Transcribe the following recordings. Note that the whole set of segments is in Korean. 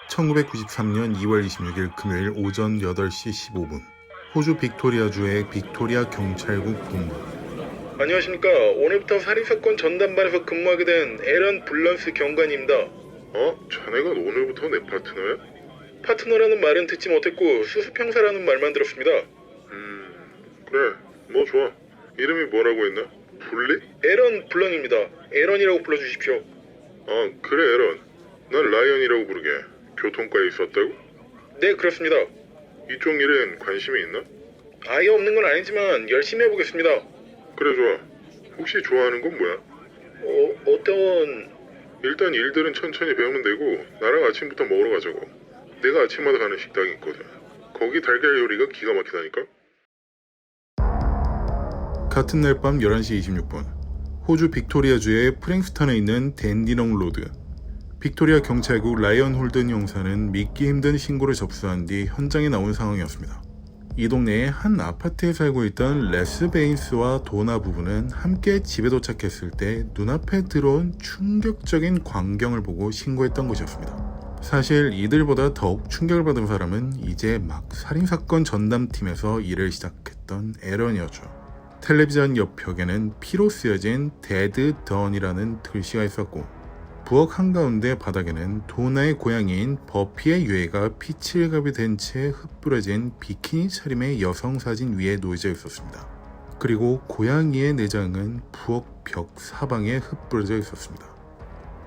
1993년 2월 26일 금요일 오전 8시 15분 호주 빅토리아주의 빅토리아 경찰국 본부. 안녕하십니까. 오늘부터 살인사건 전담반에서 근무하게 된 에런 블런스 경관입니다. 자네가 오늘부터 내 파트너야? 파트너라는 말은 듣지 못했고 수습형사라는 말만 들었습니다. 그래, 뭐 좋아. 이름이 뭐라고 했나? 블리? 에런 블런입니다. 에런이라고 불러주십시오. 그래 에런. 난 라이언이라고 부르게. 교통과에 있었다고? 네, 그렇습니다. 이쪽 일엔 관심이 있나? 아예 없는 건 아니지만 열심히 해보겠습니다. 그래 좋아. 혹시 좋아하는 건 뭐야? 어떤... 일단 일들은 천천히 배우면 되고 나랑 아침부터 먹으러 가자고. 내가 아침마다 가는 식당이 있거든. 거기 달걀 요리가 기가 막히다니까? 같은 날 밤 11시 26분 호주 빅토리아주의 프랭스턴에 있는 댄디농 로드. 빅토리아 경찰국 라이언 홀든 형사는 믿기 힘든 신고를 접수한 뒤 현장에 나온 상황이었습니다. 이 동네에 한 아파트에 살고 있던 레스 베인스와 도나 부부는 함께 집에 도착했을 때 눈앞에 들어온 충격적인 광경을 보고 신고했던 곳이었습니다. 사실 이들보다 더욱 충격을 받은 사람은 이제 막 살인사건 전담팀에서 일을 시작했던 에런이었죠. 텔레비전 옆벽에는 피로 쓰여진 데드 던이라는 글씨가 있었고 부엌 한가운데 바닥에는 도나의 고양이인 버피의 유해가 피칠갑이 된 채 흩뿌려진 비키니 차림의 여성 사진 위에 놓여져 있었습니다. 그리고 고양이의 내장은 부엌 벽 사방에 흩뿌려져 있었습니다.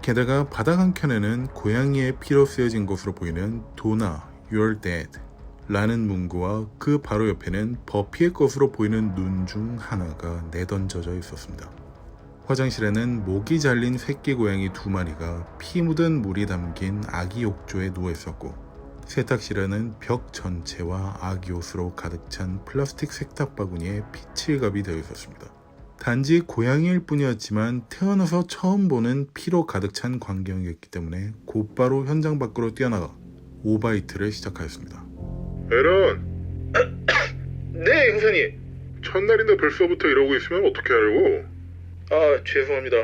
게다가 바닥 한켠에는 고양이의 피로 쓰여진 것으로 보이는 도나, You're dead 라는 문구와 그 바로 옆에는 버피의 것으로 보이는 눈 중 하나가 내던져져 있었습니다. 화장실에는 목이 잘린 새끼 고양이 2마리가 피 묻은 물이 담긴 아기 욕조에 누워있었고 세탁실에는 벽 전체와 아기 옷으로 가득 찬 플라스틱 세탁 바구니에 피칠갑이 되어 있었습니다. 단지 고양이일 뿐이었지만 태어나서 처음 보는 피로 가득 찬 광경이었기 때문에 곧바로 현장 밖으로 뛰어나가 오바이트를 시작하였습니다. 에런! 네, 형사님. 첫날인데 벌써부터 이러고 있으면 어떻게 하려고? 죄송합니다.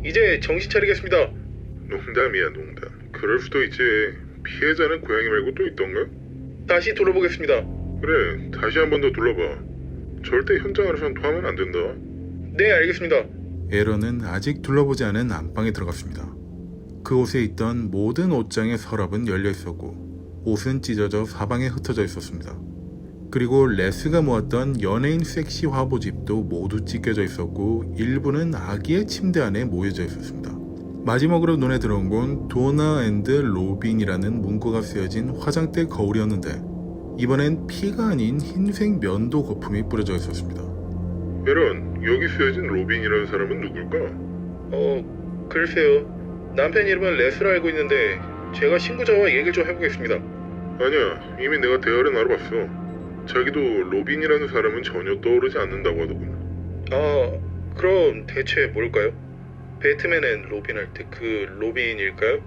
이제 정신 차리겠습니다. 농담이야 농담. 그럴 수도 있지. 피해자는 고양이 말고 또 있던가? 다시 돌아보겠습니다. 그래, 다시 한 번 더 둘러봐. 절대 현장 안에선 토하면 안 된다. 네, 알겠습니다. 에런은 아직 둘러보지 않은 안방에 들어갔습니다. 그 옷에 있던 모든 옷장의 서랍은 열려 있었고 옷은 찢어져 사방에 흩어져 있었습니다. 그리고 레스가 모았던 연예인 섹시 화보집도 모두 찢겨져 있었고 일부는 아기의 침대 안에 모여져 있었습니다. 마지막으로 눈에 들어온 건 도나 앤드 로빈이라는 문구가 쓰여진 화장대 거울이었는데 이번엔 피가 아닌 흰색 면도 거품이 뿌려져 있었습니다. 에런, 여기 쓰여진 로빈이라는 사람은 누굴까? 글쎄요. 남편 이름은 레스라 알고 있는데 제가 신고자와 얘기를 좀 해보겠습니다. 아니야, 이미 내가 대화를 나눠봤어. 자기도 로빈이라는 사람은 전혀 떠오르지 않는다고 하더군. 그럼 대체 뭘까요? 배트맨은 로빈 할 때 그 로빈일까요?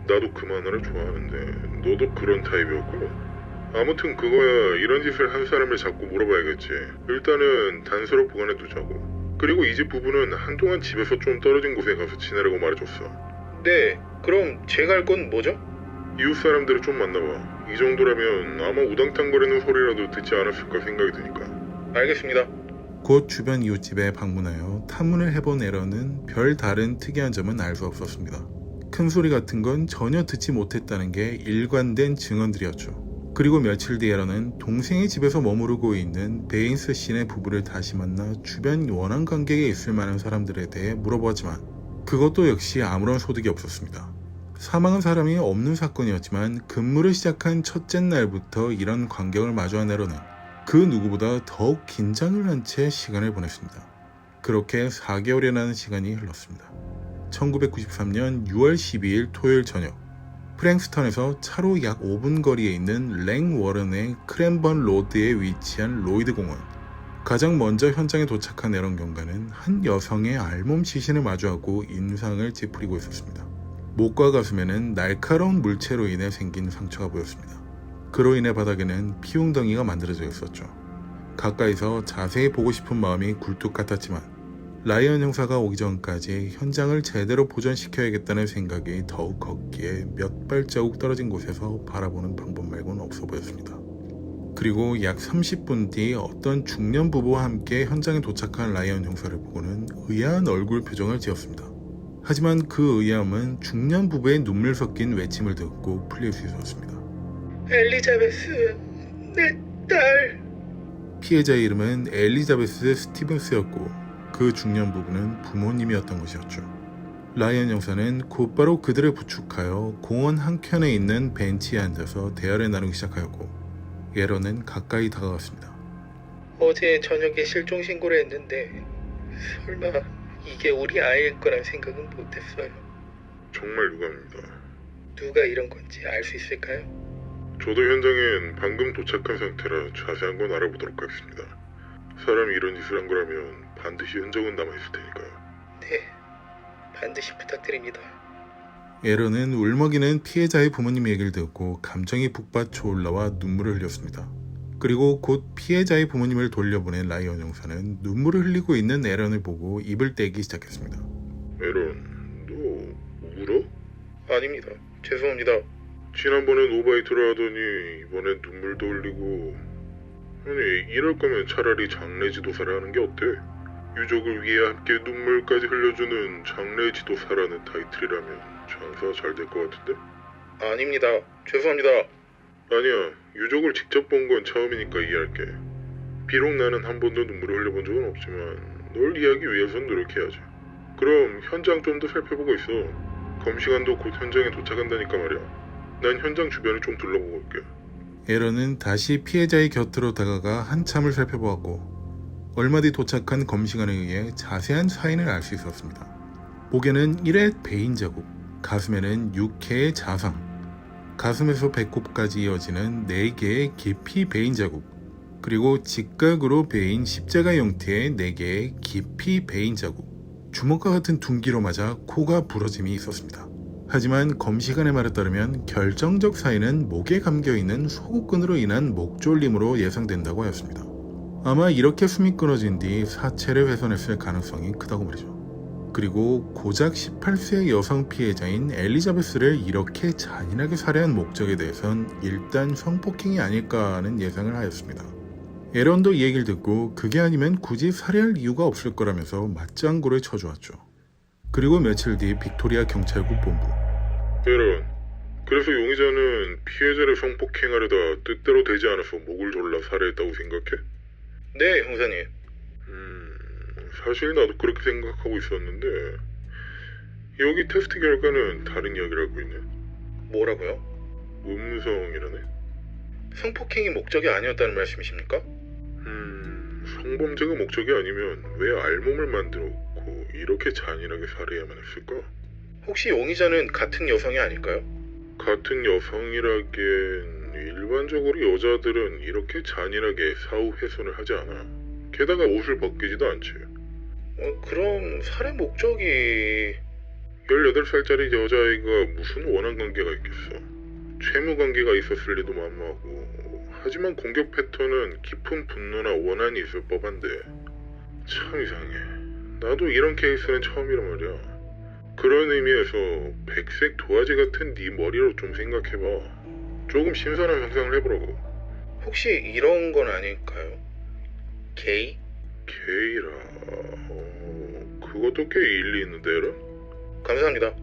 나도 그 만화를 좋아하는데 너도 그런 타입이었고. 아무튼 그거야. 이런 짓을 한 사람을 자꾸 물어봐야겠지. 일단은 단서로 보관해 두자고. 그리고 이 집 부부는 한동안 집에서 좀 떨어진 곳에 가서 지내라고 말해줬어. 네, 그럼 제가 할 건 뭐죠? 이웃 사람들을 좀 만나봐. 이 정도라면 아마 우당탕거리는 소리라도 듣지 않았을까 생각이 드니까. 알겠습니다. 곧 주변 이웃집에 방문하여 탐문을 해본 에런은 별 다른 특이한 점은 알 수 없었습니다. 큰 소리 같은 건 전혀 듣지 못했다는 게 일관된 증언들이었죠. 그리고 며칠 뒤 에런은 동생의 집에서 머무르고 있는 베인스 씨네 부부를 다시 만나 주변 원한 관계에 있을 만한 사람들에 대해 물어보았지만 그것도 역시 아무런 소득이 없었습니다. 사망한 사람이 없는 사건이었지만 근무를 시작한 첫째 날부터 이런 광경을 마주한 에런은 그 누구보다 더욱 긴장을 한 채 시간을 보냈습니다. 그렇게 4개월이라는 시간이 흘렀습니다. 1993년 6월 12일 토요일 저녁 프랭스턴에서 차로 약 5분 거리에 있는 랭워런의 크랜번 로드에 위치한 로이드 공원. 가장 먼저 현장에 도착한 에런 경관은 한 여성의 알몸 시신을 마주하고 인상을 찌푸리고 있었습니다. 목과 가슴에는 날카로운 물체로 인해 생긴 상처가 보였습니다. 그로 인해 바닥에는 피웅덩이가 만들어져 있었죠. 가까이서 자세히 보고 싶은 마음이 굴뚝 같았지만 라이언 형사가 오기 전까지 현장을 제대로 보존시켜야겠다는 생각이 더욱 컸기에 몇 발자국 떨어진 곳에서 바라보는 방법 말고는 없어 보였습니다. 그리고 약 30분 뒤 어떤 중년 부부와 함께 현장에 도착한 라이언 형사를 보고는 의아한 얼굴 표정을 지었습니다. 하지만 그 의아함은 중년 부부의 눈물 섞인 외침을 듣고 풀릴 수 있었습니다. 엘리자베스, 내 딸. 피해자의 이름은 엘리자베스 스티븐스였고 그 중년 부부는 부모님이었던 것이었죠. 라이언 형사는 곧바로 그들을 부축하여 공원 한켠에 있는 벤치에 앉아서 대화를 나누기 시작하였고 에런은 가까이 다가갔습니다. 어제 저녁에 실종 신고를 했는데 설마 이게 우리 아이일 거란 생각은 못했어요. 정말 유감입니다. 누가 이런 건지 알 수 있을까요? 저도 현장엔 방금 도착한 상태라 자세한 건 알아보도록 하겠습니다. 사람이 이런 짓을 한 거라면 반드시 흔적은 남아있을 테니까요. 네, 반드시 부탁드립니다. 에런은 울먹이는 피해자의 부모님 얘기를 듣고 감정이 북받쳐 올라와 눈물을 흘렸습니다. 그리고 곧 피해자의 부모님을 돌려보낸 라이언 형사는 눈물을 흘리고 있는 에런을 보고 입을 떼기 시작했습니다. 에런, 너 울어? 아닙니다. 죄송합니다. 지난번엔 오바이트를 하더니 이번엔 눈물도 흘리고. 아니, 이럴 거면 차라리 장례지도사를 하는 게 어때? 유족을 위해 함께 눈물까지 흘려주는 장례지도사라는 타이틀이라면 장사가 잘 될 것 같은데? 아닙니다. 죄송합니다. 아니야, 유족을 직접 본 건 처음이니까 이해할게. 비록 나는 한 번도 눈물을 흘려본 적은 없지만 널 이해하기 위해선 노력해야지. 그럼 현장 좀 더 살펴보고 있어. 검시관도 곧 현장에 도착한다니까 말이야. 난 현장 주변을 좀 둘러보고 올게. 에런은 다시 피해자의 곁으로 다가가 한참을 살펴보았고 얼마 뒤 도착한 검시관에 의해 자세한 사인을 알 수 있었습니다. 목에는 1회 배인 자국, 가슴에는 6회의 자상, 가슴에서 배꼽까지 이어지는 4개의 깊이 베인 자국, 그리고 직각으로 베인 십자가 형태의 4개의 깊이 베인 자국, 주먹과 같은 둔기로 맞아 코가 부러짐이 있었습니다. 하지만 검시관의 말에 따르면 결정적 사인은 목에 감겨있는 소구끈으로 인한 목졸림으로 예상된다고 하였습니다. 아마 이렇게 숨이 끊어진 뒤 사체를 훼손했을 가능성이 크다고 말이죠. 그리고 고작 18세의 여성 피해자인 엘리자베스를 이렇게 잔인하게 살해한 목적에 대해선 일단 성폭행이 아닐까 하는 예상을 하였습니다. 에런도 이 얘기를 듣고 그게 아니면 굳이 살해할 이유가 없을 거라면서 맞장구를 쳐주었죠. 그리고 며칠 뒤 빅토리아 경찰국 본부. 에런, 그래서 용의자는 피해자를 성폭행하려다 뜻대로 되지 않아서 목을 졸라 살해했다고 생각해? 네, 형사님. 사실 나도 그렇게 생각하고 있었는데 여기 테스트 결과는 다른 이야기를 하고 있네. 뭐라고요? 음성이라네. 성폭행이 목적이 아니었다는 말씀이십니까? 성범죄가 목적이 아니면 왜 알몸을 만들었고 이렇게 잔인하게 살해야만 했을까? 혹시 용의자는 같은 여성이 아닐까요? 같은 여성이라기엔 일반적으로 여자들은 이렇게 잔인하게 사후 훼손을 하지 않아. 게다가 옷을 벗기지도 않지. 그럼 살해 목적이... 18살짜리 여자아이가 무슨 원한 관계가 있겠어. 채무 관계가 있었을 리도 만무하고. 하지만 공격 패턴은 깊은 분노나 원한이 있을 법한데 참 이상해. 나도 이런 케이스는 처음이란 말이야. 그런 의미에서 백색 도화지 같은 네 머리로 좀 생각해봐. 조금 신선한 상상을 해보라고. 혹시 이런 건 아닐까요? 게이? 게이라... 그것도 꽤 일리 있는데라? 감사합니다.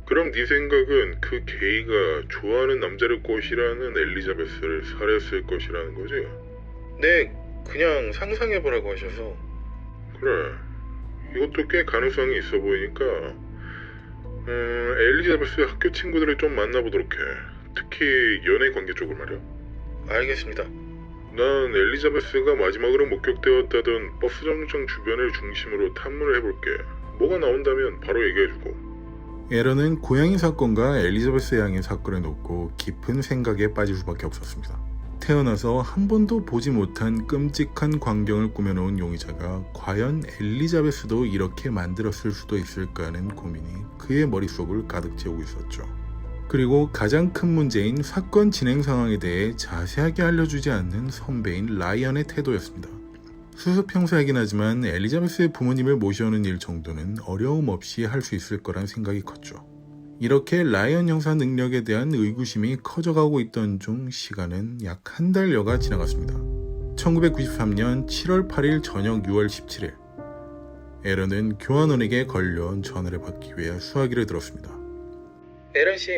그럼 네 생각은 그 게이가 좋아하는 남자를 꼬시라는 엘리자베스를 살해했을 것이라는 거지? 네, 그냥 상상해보라고 하셔서. 그래, 이것도 꽤 가능성이 있어 보이니까 엘리자베스 학교 친구들을 좀 만나보도록 해. 특히 연애 관계 쪽을 말이야. 알겠습니다. 난 엘리자베스가 마지막으로 목격되었다던 버스 정류장 주변을 중심으로 탐문을 해볼게. 뭐가 나온다면 바로 얘기해주고. 에런은 고양이 사건과 엘리자베스 양의 사건을 놓고 깊은 생각에 빠질 수밖에 없었습니다. 태어나서 한 번도 보지 못한 끔찍한 광경을 꾸며놓은 용의자가 과연 엘리자베스도 이렇게 만들었을 수도 있을까 하는 고민이 그의 머릿속을 가득 채우고 있었죠. 그리고 가장 큰 문제인 사건 진행 상황에 대해 자세하게 알려주지 않는 선배인 라이언의 태도였습니다. 수습 형사이긴 하지만 엘리자베스의 부모님을 모셔오는 일 정도는 어려움 없이 할 수 있을 거란 생각이 컸죠. 이렇게 라이언 형사 능력에 대한 의구심이 커져가고 있던 중 시간은 약 한 달여가 지나갔습니다. 1993년 7월 8일 저녁 6월 17일 에런은 교환원에게 걸려온 전화를 받기 위해 수화기를 들었습니다. 에런 씨,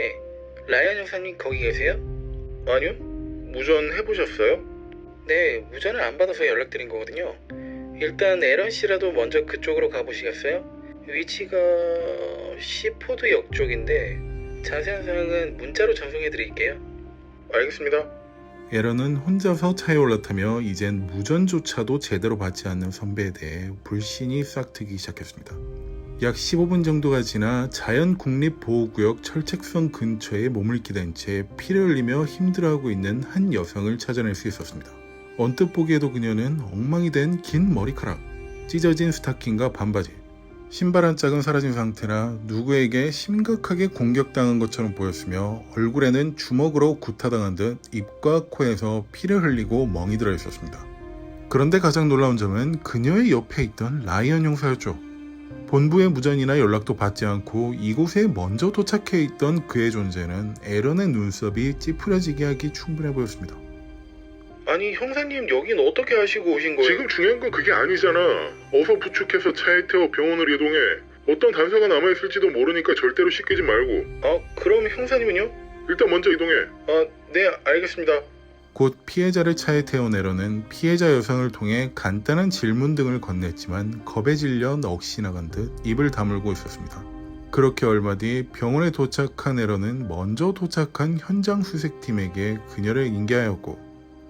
라이언 형사님 거기 계세요? 아니요. 무전 해보셨어요? 네, 무전을 안 받아서 연락드린 거거든요. 일단 에런 씨라도 먼저 그쪽으로 가보시겠어요? 위치가 시포드 역 쪽인데 자세한 사항은 문자로 전송해 드릴게요. 알겠습니다. 에런은 혼자서 차에 올라타며 이젠 무전조차도 제대로 받지 않는 선배에 대해 불신이 싹트기 시작했습니다. 약 15분 정도가 지나 자연국립보호구역 철책선 근처에 몸을 기댄 채 피를 흘리며 힘들어하고 있는 한 여성을 찾아낼 수 있었습니다. 언뜻 보기에도 그녀는 엉망이 된 긴 머리카락, 찢어진 스타킹과 반바지, 신발 한 짝은 사라진 상태라 누구에게 심각하게 공격당한 것처럼 보였으며 얼굴에는 주먹으로 구타당한 듯 입과 코에서 피를 흘리고 멍이 들어 있었습니다. 그런데 가장 놀라운 점은 그녀의 옆에 있던 라이언 형사였죠. 본부의 무전이나 연락도 받지 않고 이곳에 먼저 도착해 있던 그의 존재는 에런의 눈썹이 찌푸려지게 하기 충분해 보였습니다. 아니 형사님 여긴 어떻게 하시고 오신 거예요? 지금 중요한 건 그게 아니잖아. 어서 부축해서 차에 태워 병원으로 이동해. 어떤 단서가 남아있을지도 모르니까 절대로 씻기지 말고. 아 그럼 형사님은요? 일단 먼저 이동해. 아 네 알겠습니다. 곧 피해자를 차에 태운 에런은 피해자 여성을 통해 간단한 질문 등을 건넸지만 겁에 질려 넋이 나간 듯 입을 다물고 있었습니다. 그렇게 얼마 뒤 병원에 도착한 에런은 먼저 도착한 현장 수색팀에게 그녀를 인계하였고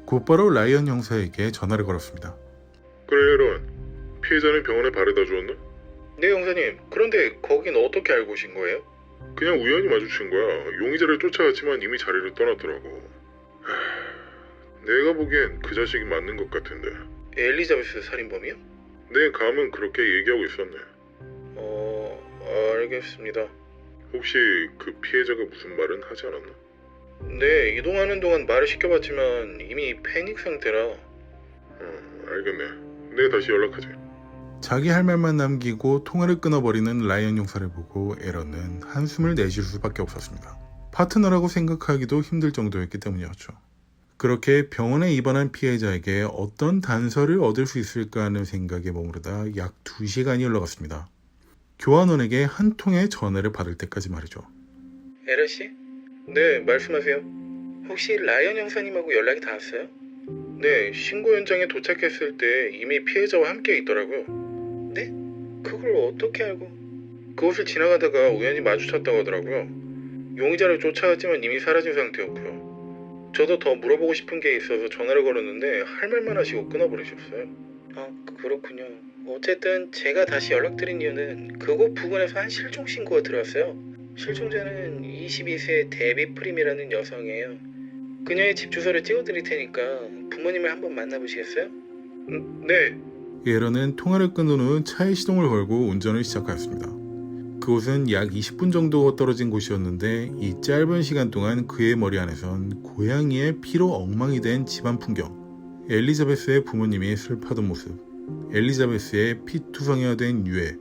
곧바로 라이언 형사에게 전화를 걸었습니다. 그래 에런. 피해자는 병원에 바래다 주었나? 네 형사님. 그런데 거긴 어떻게 알고 오신 거예요? 그냥 우연히 마주친 거야. 용의자를 쫓아갔지만 이미 자리를 떠났더라고. 내가 보기엔 그 자식이 맞는 것 같은데. 엘리자베스 살인범이요? 내 감은 그렇게 얘기하고 있었네. 알겠습니다. 혹시 그 피해자가 무슨 말은 하지 않았나? 네 이동하는 동안 말을 시켜봤지만 이미 패닉 상태라. 알겠네. 내가 다시 연락하지. 자기 할 말만 남기고 통화를 끊어버리는 라이언 형사를 보고 에런은 한숨을 내쉴 수밖에 없었습니다. 파트너라고 생각하기도 힘들 정도였기 때문이었죠. 그렇게 병원에 입원한 피해자에게 어떤 단서를 얻을 수 있을까 하는 생각에 머무르다 약 2시간이 흘러갔습니다. 교환원에게 한 통의 전화를 받을 때까지 말이죠. 에런 씨? 네 말씀하세요. 혹시 라이언 형사님하고 연락이 닿았어요? 네 신고 현장에 도착했을 때 이미 피해자와 함께 있더라고요. 네? 그걸 어떻게 알고? 그곳을 지나가다가 우연히 마주쳤다고 하더라고요. 용의자를 쫓아갔지만 이미 사라진 상태였고요. 저도 더 물어보고 싶은 게 있어서 전화를 걸었는데 할 말만 하시고 끊어버리셨어요. 아 그렇군요. 어쨌든 제가 다시 연락드린 이유는 그곳 부근에서 한 실종 신고가 들어왔어요. 실종자는 22세 데비 프림이라는 여성이에요. 그녀의 집 주소를 찍어드릴 테니까 부모님을 한번 만나보시겠어요? 네. 에런은 통화를 끊은 후 차에 시동을 걸고 운전을 시작하였습니다. 그곳은 약 20분 정도 떨어진 곳이었는데 이 짧은 시간 동안 그의 머리 안에선 고양이의 피로 엉망이 된 집안 풍경, 엘리자베스의 부모님이 슬퍼하던 모습, 엘리자베스의 피투성이화된 유해,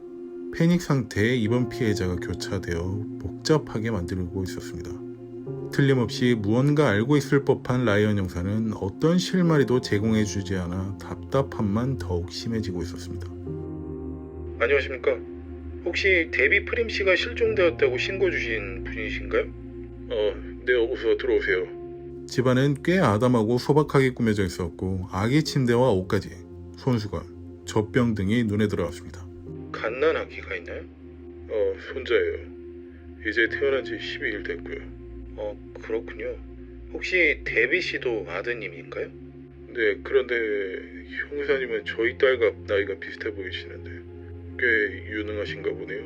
패닉 상태의 입원 피해자가 교차되어 복잡하게 만들고 있었습니다. 틀림없이 무언가 알고 있을 법한 라이언 형사는 어떤 실마리도 제공해주지 않아 답답함만 더욱 심해지고 있었습니다. 안녕하십니까. 혹시 데비 프림 씨가 실종되었다고 신고 주신 분이신가요? 네 어서 들어오세요. 집안은 꽤 아담하고 소박하게 꾸며져 있었고 아기 침대와 옷까지, 손수건, 젖병 등이 눈에 들어왔습니다. 갓난아기가 있나요? 손자예요. 이제 태어난 지 12일 됐고요. 그렇군요. 혹시 데비 씨도 아드님인가요? 네, 그런데 형사님은 저희 딸과 나이가 비슷해 보이시는데 꽤 유능하신가 보네요.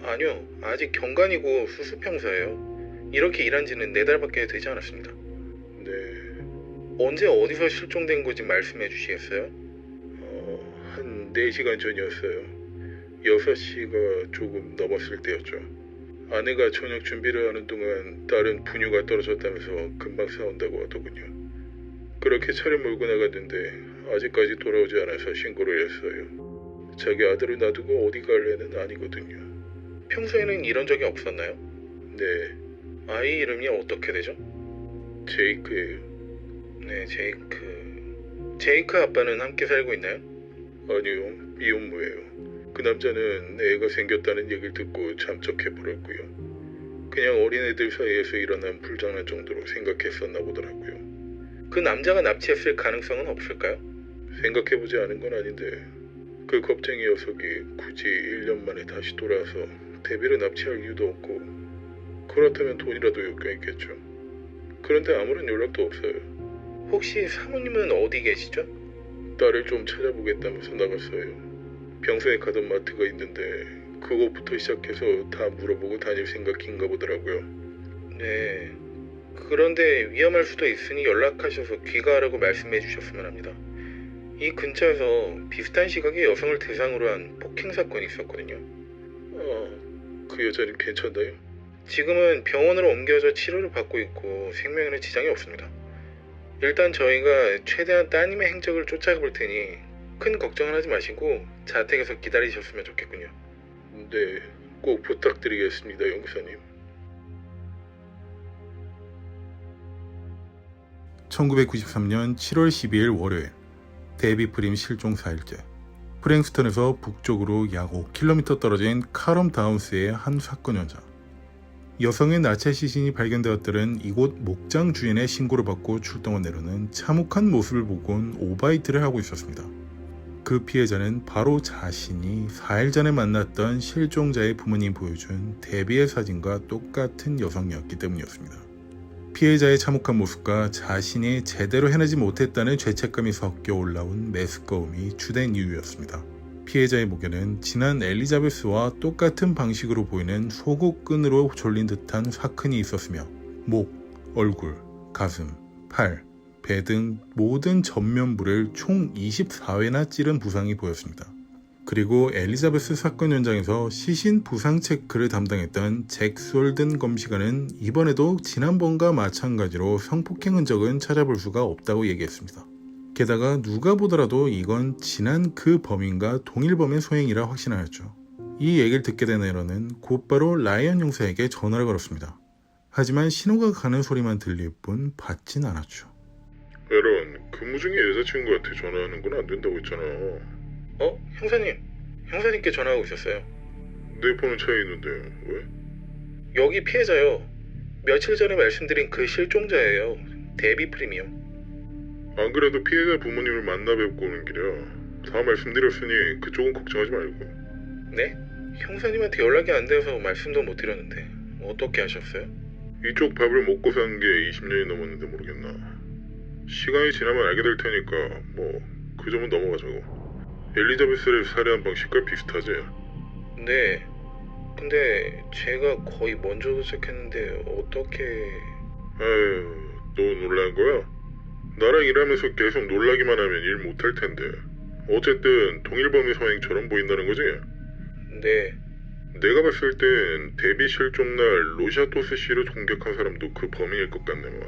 아니요. 아직 경관이고 수습 형사예요. 이렇게 일한 지는 4달밖에 되지 않았습니다. 네, 언제 어디서 실종된 건지 말씀해 주시겠어요? 한 4시간 전이었어요. 6시가 조금 넘었을 때였죠. 아내가 저녁 준비를 하는 동안 딸은 분유가 떨어졌다면서 금방 사온다고 하더군요. 그렇게 차를 몰고 나갔는데 아직까지 돌아오지 않아서 신고를 했어요. 자기 아들을 놔두고 어디 갈 애는 아니거든요. 평소에는 이런 적이 없었나요? 네, 아이 이름이 어떻게 되죠? 제이크예요. 네, 제이크. 제이크 아빠는 함께 살고 있나요? 아니요, 미혼모예요. 그 남자는 애가 생겼다는 얘기를 듣고 잠적해버렸고요. 그냥 어린애들 사이에서 일어난 불장난 정도로 생각했었나 보더라고요. 그 남자가 납치했을 가능성은 없을까요? 생각해보지 않은 건 아닌데 그 겁쟁이 녀석이 굳이 1년 만에 다시 돌아와서 데뷔를 납치할 이유도 없고 그렇다면 돈이라도 요구했겠죠. 그런데 아무런 연락도 없어요. 혹시 사모님은 어디 계시죠? 딸을 좀 찾아보겠다면서 나갔어요. 평소에 가던 마트가 있는데 그것부터 시작해서 다 물어보고 다닐 생각인가 보더라고요. 네. 그런데 위험할 수도 있으니 연락하셔서 귀가하라고 말씀해 주셨으면 합니다. 이 근처에서 비슷한 시각의 여성을 대상으로 한 폭행 사건이 있었거든요. 그 여자는 괜찮나요? 지금은 병원으로 옮겨져 치료를 받고 있고 생명에는 지장이 없습니다. 일단 저희가 최대한 따님의 행적을 쫓아볼 테니 큰 걱정은 하지 마시고 자택에서 기다리셨으면 좋겠군요. 네, 꼭 부탁드리겠습니다, 용사님. 1993년 7월 12일 월요일, 데비 프림 실종 4일째. 프랭스턴에서 북쪽으로 약 5km 떨어진 카럼 다운스의 한 사건 현장. 여성의 나체 시신이 발견되었다는 이곳 목장 주인의 신고를 받고 출동한 내로는 참혹한 모습을 보곤 오바이트를 하고 있었습니다. 그 피해자는 바로 자신이 4일 전에 만났던 실종자의 부모님 보여준 데비의 사진과 똑같은 여성이었기 때문이었습니다. 피해자의 참혹한 모습과 자신이 제대로 해내지 못했다는 죄책감이 섞여 올라온 메스꺼움이 주된 이유였습니다. 피해자의 목에는 지난 엘리자베스와 똑같은 방식으로 보이는 소국끈으로 졸린 듯한 사큰이 있었으며 목, 얼굴, 가슴, 팔, 배 등 모든 전면부를 총 24회나 찌른 부상이 보였습니다. 그리고 엘리자베스 사건 현장에서 시신 부상 체크를 담당했던 잭 솔든 검시관은 이번에도 지난번과 마찬가지로 성폭행 흔적은 찾아볼 수가 없다고 얘기했습니다. 게다가 누가 보더라도 이건 지난 그 범인과 동일범의 소행이라 확신하였죠. 이 얘기를 듣게 된 에런은 곧바로 라이언 형사에게 전화를 걸었습니다. 하지만 신호가 가는 소리만 들릴 뿐 받진 않았죠. 에런, 근무 중에 여자친구한테 전화하는 건 안 된다고 했잖아. 형사님. 형사님께 전화하고 있었어요. 내 폰은 차에 있는데 왜? 여기 피해자요. 며칠 전에 말씀드린 그 실종자예요. 데비 프림이요. 안 그래도 피해자 부모님을 만나 뵙고 오는 길이야. 다 말씀드렸으니 그쪽은 걱정하지 말고. 네? 형사님한테 연락이 안 돼서 말씀도 못 드렸는데 어떻게 하셨어요? 이쪽 밥을 먹고 산 게 20년이 넘었는데 모르겠나. 시간이 지나면 알게 될 테니까 그 점은 넘어가자고. 엘리자베스를 살해한 방식과 비슷하지? 네. 근데 제가 거의 먼저 도착했는데 어떻게... 아유, 너 놀란 거야? 나랑 일하면서 계속 놀라기만 하면 일 못할 텐데. 어쨌든 동일범의 소행처럼 보인다는 거지? 네. 내가 봤을 땐 데뷔 실종날 로샤토스 씨를 공격한 사람도 그 범인일 것 같네만.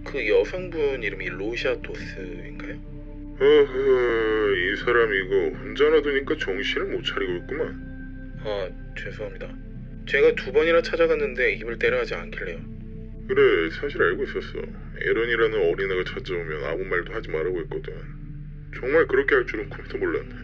그 여성분 이름이 로샤토스인가요? 이 사람 이거 혼자 놔두니까 정신을 못 차리고 있구만. 죄송합니다. 제가 2번이나 찾아갔는데 입을 때려하지 않길래요. 그래, 사실 알고 있었어. 에런이라는 어린애가 찾아오면 아무 말도 하지 말라고 했거든. 정말 그렇게 할 줄은 꿈에도 몰랐네.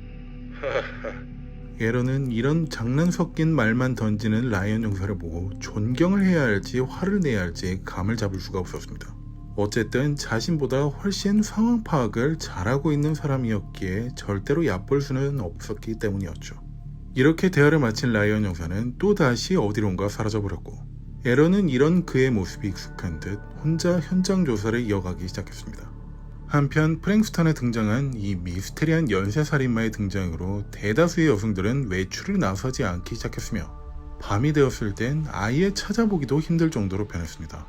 에런은 이런 장난 섞인 말만 던지는 라이언 형사를 보고 존경을 해야 할지 화를 내야 할지 감을 잡을 수가 없었습니다. 어쨌든 자신보다 훨씬 상황 파악을 잘하고 있는 사람이었기에 절대로 얕볼 수는 없었기 때문이었죠. 이렇게 대화를 마친 라이언 형사는 또다시 어디론가 사라져버렸고 에런은 이런 그의 모습이 익숙한 듯 혼자 현장 조사를 이어가기 시작했습니다. 한편 프랭스턴에 등장한 이 미스테리한 연쇄살인마의 등장으로 대다수의 여성들은 외출을 나서지 않기 시작했으며 밤이 되었을 땐 아예 찾아보기도 힘들 정도로 변했습니다.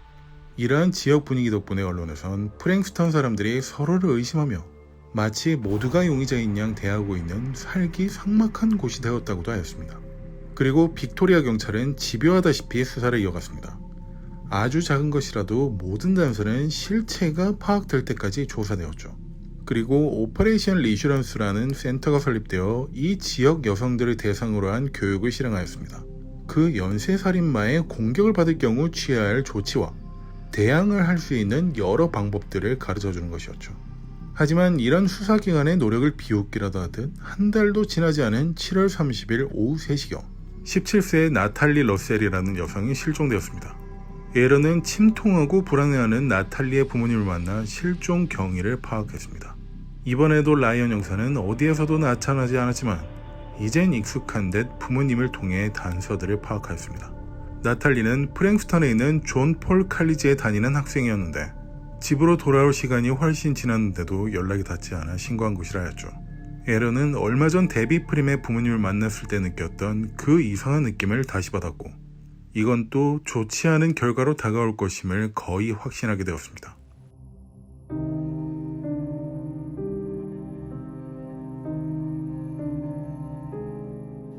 이러한 지역 분위기 덕분에 언론에선 프랭스턴 사람들이 서로를 의심하며 마치 모두가 용의자인 양 대하고 있는 살기 삭막한 곳이 되었다고도 하였습니다. 그리고 빅토리아 경찰은 집요하다시피 수사를 이어갔습니다. 아주 작은 것이라도 모든 단서는 실체가 파악될 때까지 조사되었죠. 그리고 오퍼레이션 리슈런스라는 센터가 설립되어 이 지역 여성들을 대상으로 한 교육을 실행하였습니다. 그 연쇄살인마의 공격을 받을 경우 취해야 할 조치와 대항을 할 수 있는 여러 방법들을 가르쳐주는 것이었죠. 하지만 이런 수사기관의 노력을 비웃기라도 하듯 한 달도 지나지 않은 7월 30일 오후 3시경 17세의 나탈리 러셀이라는 여성이 실종되었습니다. 에런은 침통하고 불안해하는 나탈리의 부모님을 만나 실종 경위를 파악했습니다. 이번에도 라이언 형사는 어디에서도 나타나지 않았지만 이젠 익숙한 듯 부모님을 통해 단서들을 파악하였습니다. 나탈리는 프랭스턴에 있는 존 폴 칼리지에 다니는 학생이었는데 집으로 돌아올 시간이 훨씬 지났는데도 연락이 닿지 않아 신고한 것이라 하였죠. 에런은 얼마 전 데비 프림의 부모님을 만났을 때 느꼈던 그 이상한 느낌을 다시 받았고 이건 또 좋지 않은 결과로 다가올 것임을 거의 확신하게 되었습니다.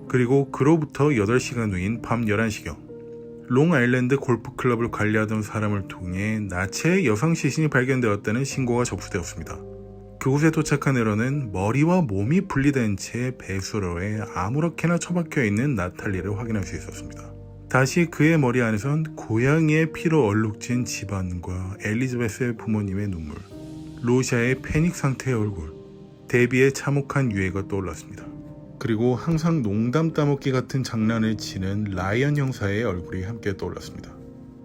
그리고 그로부터 8시간 후인 밤 11시경 롱아일랜드 골프클럽을 관리하던 사람을 통해 나체의 여성 시신이 발견되었다는 신고가 접수되었습니다. 그곳에 도착한 에런은 머리와 몸이 분리된 채 배수로에 아무렇게나 처박혀 있는 나탈리를 확인할 수 있었습니다. 다시 그의 머리 안에선 고양이의 피로 얼룩진 집안과 엘리자베스의 부모님의 눈물, 로샤의 패닉 상태의 얼굴, 데비의 참혹한 유해가 떠올랐습니다. 그리고 항상 농담 따먹기 같은 장난을 치는 라이언 형사의 얼굴이 함께 떠올랐습니다.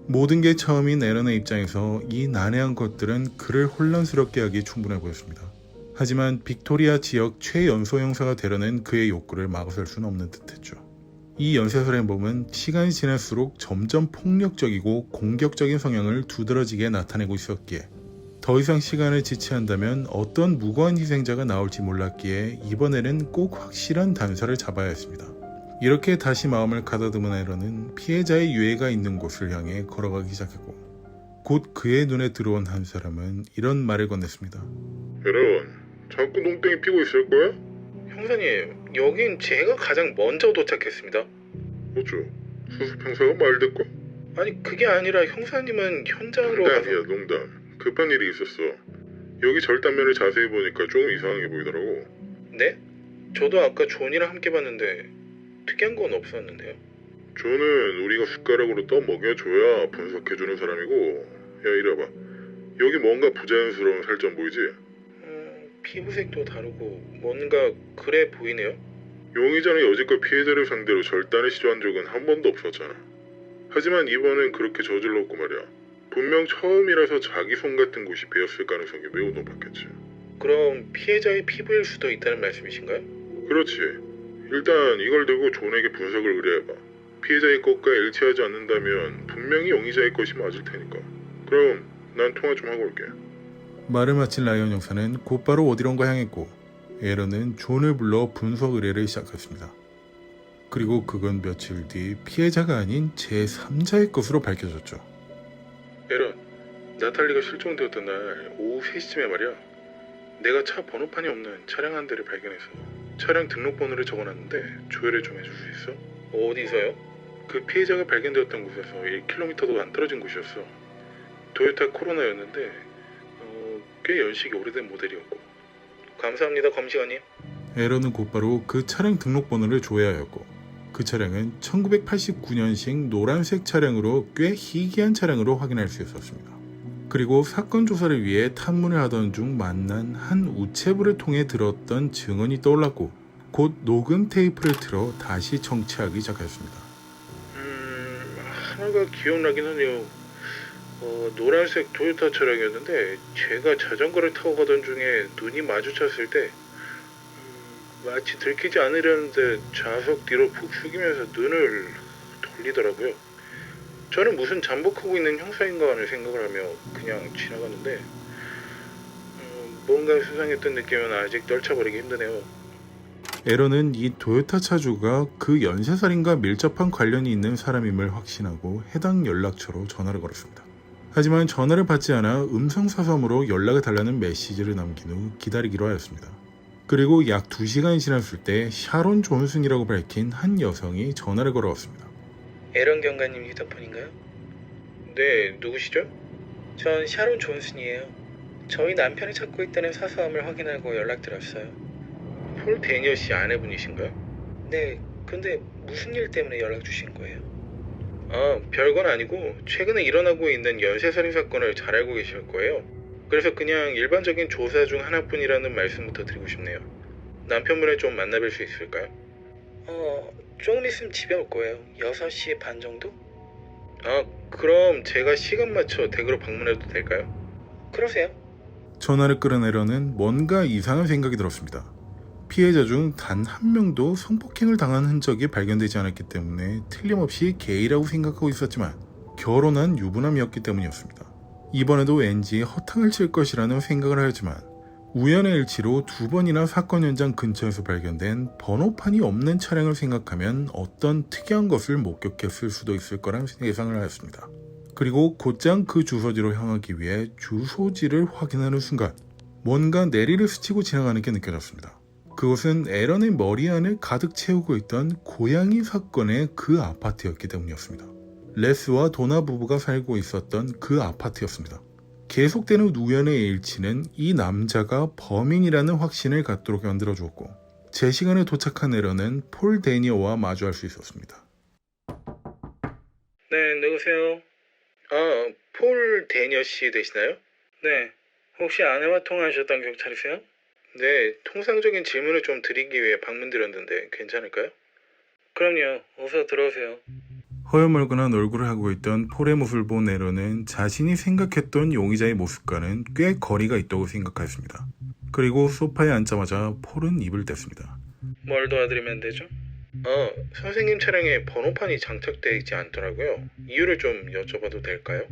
모든 게 처음인 에런의 입장에서 이 난해한 것들은 그를 혼란스럽게 하기 충분해 보였습니다. 하지만 빅토리아 지역 최연소 형사가 되려는 그의 욕구를 막아설 수는 없는 듯했죠. 이 연쇄살인범은 시간이 지날수록 점점 폭력적이고 공격적인 성향을 두드러지게 나타내고 있었기에 더 이상 시간을 지체한다면 어떤 무고한 희생자가 나올지 몰랐기에 이번에는 꼭 확실한 단서를 잡아야 했습니다. 이렇게 다시 마음을 가다듬은 에런은 피해자의 유해가 있는 곳을 향해 걸어가기 시작했고 곧 그의 눈에 들어온 한 사람은 이런 말을 건넸습니다. 에런, 자꾸 농땡이 피고 있을 거야? 형사님, 여긴 제가 가장 먼저 도착했습니다. 어쭈, 수습 형사가 말 듣고? 아니, 그게 아니라 형사님은 현장으로 농담이야, 농담. 급한 일이 있었어. 여기 절단면을 자세히 보니까 조금 이상하게 보이더라고. 네? 저도 아까 존이랑 함께 봤는데 특이한 건 없었는데요. 존은 우리가 숟가락으로 떠 먹여줘야 분석해주는 사람이고, 야 이리 와봐. 여기 뭔가 부자연스러운 살점 보이지? 피부색도 다르고 뭔가 그래 보이네요. 용의자는 여지껏 피해자를 상대로 절단을 시도한 적은 한 번도 없었잖아. 하지만 이번엔 그렇게 저질렀고 말이야. 분명 처음이라서 자기 손 같은 곳이 베었을 가능성이 매우 높았겠지. 그럼 피해자의 피부일 수도 있다는 말씀이신가요? 그렇지. 일단 이걸 들고 존에게 분석을 의뢰해봐. 피해자의 것과 일치하지 않는다면 분명히 용의자의 것이 맞을 테니까. 그럼 난 통화 좀 하고 올게. 말을 마친 라이언 형사는 곧바로 어디론가 향했고 에런은 존을 불러 분석 의뢰를 시작했습니다. 그리고 그건 며칠 뒤 피해자가 아닌 제3자의 것으로 밝혀졌죠. 에런, 나탈리가 실종되었던 날 오후 3시쯤에 말이야. 내가 차 번호판이 없는 차량 한 대를 발견해서 차량 등록번호를 적어놨는데 조회를 좀 해줄 수 있어? 어디서요? 그 피해자가 발견되었던 곳에서 1km도 안 떨어진 곳이었어. 토요타 코로나였는데 꽤 연식이 오래된 모델이었고. 감사합니다, 검시관님. 에런은 곧바로 그 차량 등록번호를 조회하였고 그 차량은 1989년식 노란색 차량으로 꽤 희귀한 차량으로 확인할 수 있었습니다. 그리고 사건 조사를 위해 탐문을 하던 중 만난 한 우체부를 통해 들었던 증언이 떠올랐고 곧 녹음 테이프를 틀어 다시 청취하기 시작했습니다. 하나가 기억나긴 하네요. 노란색 토요타 차량이었는데 제가 자전거를 타고 가던 중에 눈이 마주쳤을 때 마치 들키지 않으려는데 좌석 뒤로 푹 숙이면서 눈을 돌리더라고요. 저는 무슨 잠복하고 있는 형사인가 하는 생각을 하며 그냥 지나갔는데 뭔가 수상했던 느낌은 아직 떨쳐버리기 힘드네요. 에런은 이 토요타 차주가 그 연쇄살인과 밀접한 관련이 있는 사람임을 확신하고 해당 연락처로 전화를 걸었습니다. 하지만 전화를 받지 않아 음성사서으로 연락을 달라는 메시지를 남긴 후 기다리기로 하였습니다. 그리고 약 2시간이 지났을 때 샤론 존슨이라고 밝힌 한 여성이 전화를 걸어왔습니다. 에런 경관님 휴대폰인가요? 네, 누구시죠? 전 샤론 존슨이에요. 저희 남편이 찾고 있다는 사서함을 확인하고 연락드렸어요. 폴 데니어 씨 아내분이신가요? 네, 근데 무슨 일 때문에 연락 주신 거예요? 별건 아니고 최근에 일어나고 있는 연쇄살인 사건을 잘 알고 계실 거예요. 그래서 그냥 일반적인 조사 중 하나뿐이라는 말씀부터 드리고 싶네요. 남편분을 좀 만나뵐 수 있을까요? 조금 있으면 집에 올 거예요. 6시 반 정도? 그럼 제가 시간 맞춰 댁으로 방문해도 될까요? 그러세요. 전화를 끊은 에런은 뭔가 이상한 생각이 들었습니다. 피해자 중 단 한 명도 성폭행을 당한 흔적이 발견되지 않았기 때문에 틀림없이 게이라고 생각하고 있었지만 결혼한 유부남이었기 때문이었습니다. 이번에도 왠지 허탕을 칠 것이라는 생각을 하였지만 우연의 일치로 2번이나 사건 현장 근처에서 발견된 번호판이 없는 차량을 생각하면 어떤 특이한 것을 목격했을 수도 있을 거란 예상을 하였습니다. 그리고 곧장 그 주소지로 향하기 위해 주소지를 확인하는 순간 뭔가 내리를 스치고 지나가는 게 느껴졌습니다. 그것은 에런의 머리 안을 가득 채우고 있던 고양이 사건의 그 아파트였기 때문이었습니다. 레스와 도나 부부가 살고 있었던 그 아파트였습니다. 계속되는 우연의 일치는 이 남자가 범인이라는 확신을 갖도록 만들어주었고 제 시간에 도착한 에런은 폴 데니어와 마주할 수 있었습니다. 네, 누구세요? 폴 데니어 씨 되시나요? 네. 혹시 아내와 통화하셨던 경찰이세요? 네, 통상적인 질문을 좀 드리기 위해 방문드렸는데 괜찮을까요? 그럼요. 어서 들어오세요. 허여멀건한 얼굴을 하고 있던 폴의 모습을 본 에런은 자신이 생각했던 용의자의 모습과는 꽤 거리가 있다고 생각하였습니다. 그리고 소파에 앉자마자 폴은 입을 뗐습니다. 뭘 도와드리면 되죠? 선생님 차량에 번호판이 장착되어 있지 않더라고요. 이유를 좀 여쭤봐도 될까요?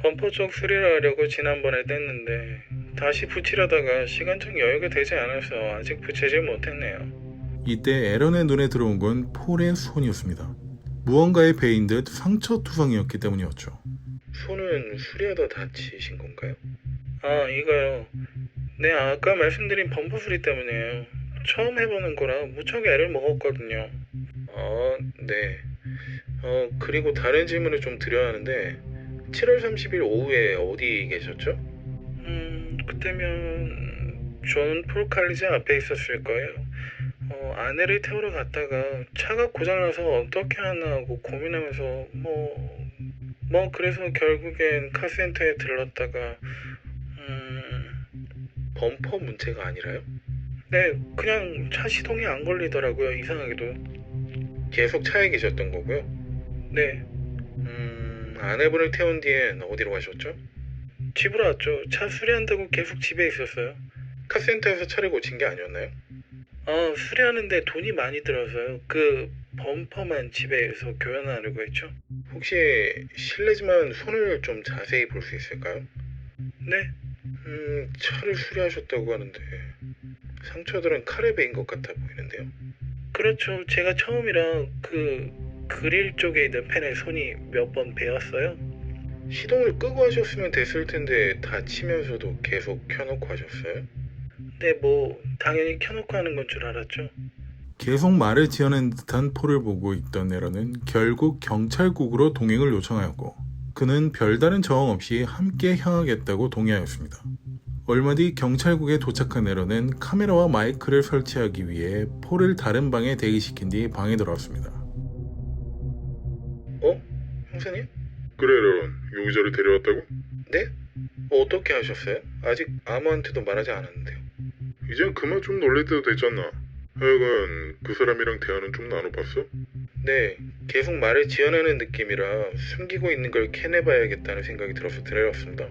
범퍼 쪽 수리를 하려고 지난번에 뗐는데 다시 붙이려다가 시간적 여유가 되지 않아서 아직 붙이질 못했네요. 이때 에런의 눈에 들어온 건 폴의 손이었습니다. 무언가에 베인 듯 상처투성이었기 때문이었죠. 손은 수리하다 다치신 건가요? 이거요. 네, 아까 말씀드린 범퍼 수리 때문이에요. 처음 해보는 거라 무척 애를 먹었거든요. 네. 그리고 다른 질문을 좀 드려야 하는데 7월 30일 오후에 어디 계셨죠? 그때면 저는 폴칼리지 앞에 있었을 거예요. 아내를 태우러 갔다가 차가 고장나서 어떻게 하나 하고 고민하면서 그래서 결국엔 카센터에 들렀다가 범퍼 문제가 아니라요? 네, 그냥 차 시동이 안 걸리더라고요. 이상하게도. 계속 차에 계셨던 거고요? 네. 아내분을 태운 뒤엔 어디로 가셨죠? 집으로 왔죠. 차 수리한다고 계속 집에 있었어요. 카센터에서 차를 고친 게 아니었나요? 수리하는데 돈이 많이 들어서요. 그 범퍼만 집에서 교환하려고 했죠. 혹시 실례지만 손을 좀 자세히 볼 수 있을까요? 네. 차를 수리하셨다고 하는데 상처들은 칼에 베인 것 같아 보이는데요. 그렇죠. 제가 처음이라 그릴 쪽에 있는 펜에 손이 몇 번 베었어요. 시동을 끄고 하셨으면 됐을 텐데 다치면서도 계속 켜놓고 하셨어요? 네, 당연히 켜놓고 하는 건 줄 알았죠. 계속 말을 지어낸 듯한 폴을 보고 있던 에런은 결국 경찰국으로 동행을 요청하였고 그는 별다른 저항 없이 함께 향하겠다고 동의하였습니다. 얼마 뒤 경찰국에 도착한 에런은 카메라와 마이크를 설치하기 위해 폴을 다른 방에 대기시킨 뒤 방에 들어왔습니다. 형사님? 그래 에런, 용의자를 데려왔다고? 네? 어떻게 하셨어요? 아직 아무한테도 말하지 않았는데요. 이젠 그만 좀 놀랄 때도 됐잖아. 하여간 그 사람이랑 대화는 좀 나눠봤어? 네, 계속 말을 지어내는 느낌이라 숨기고 있는 걸 캐내봐야겠다는 생각이 들어서 데려왔습니다.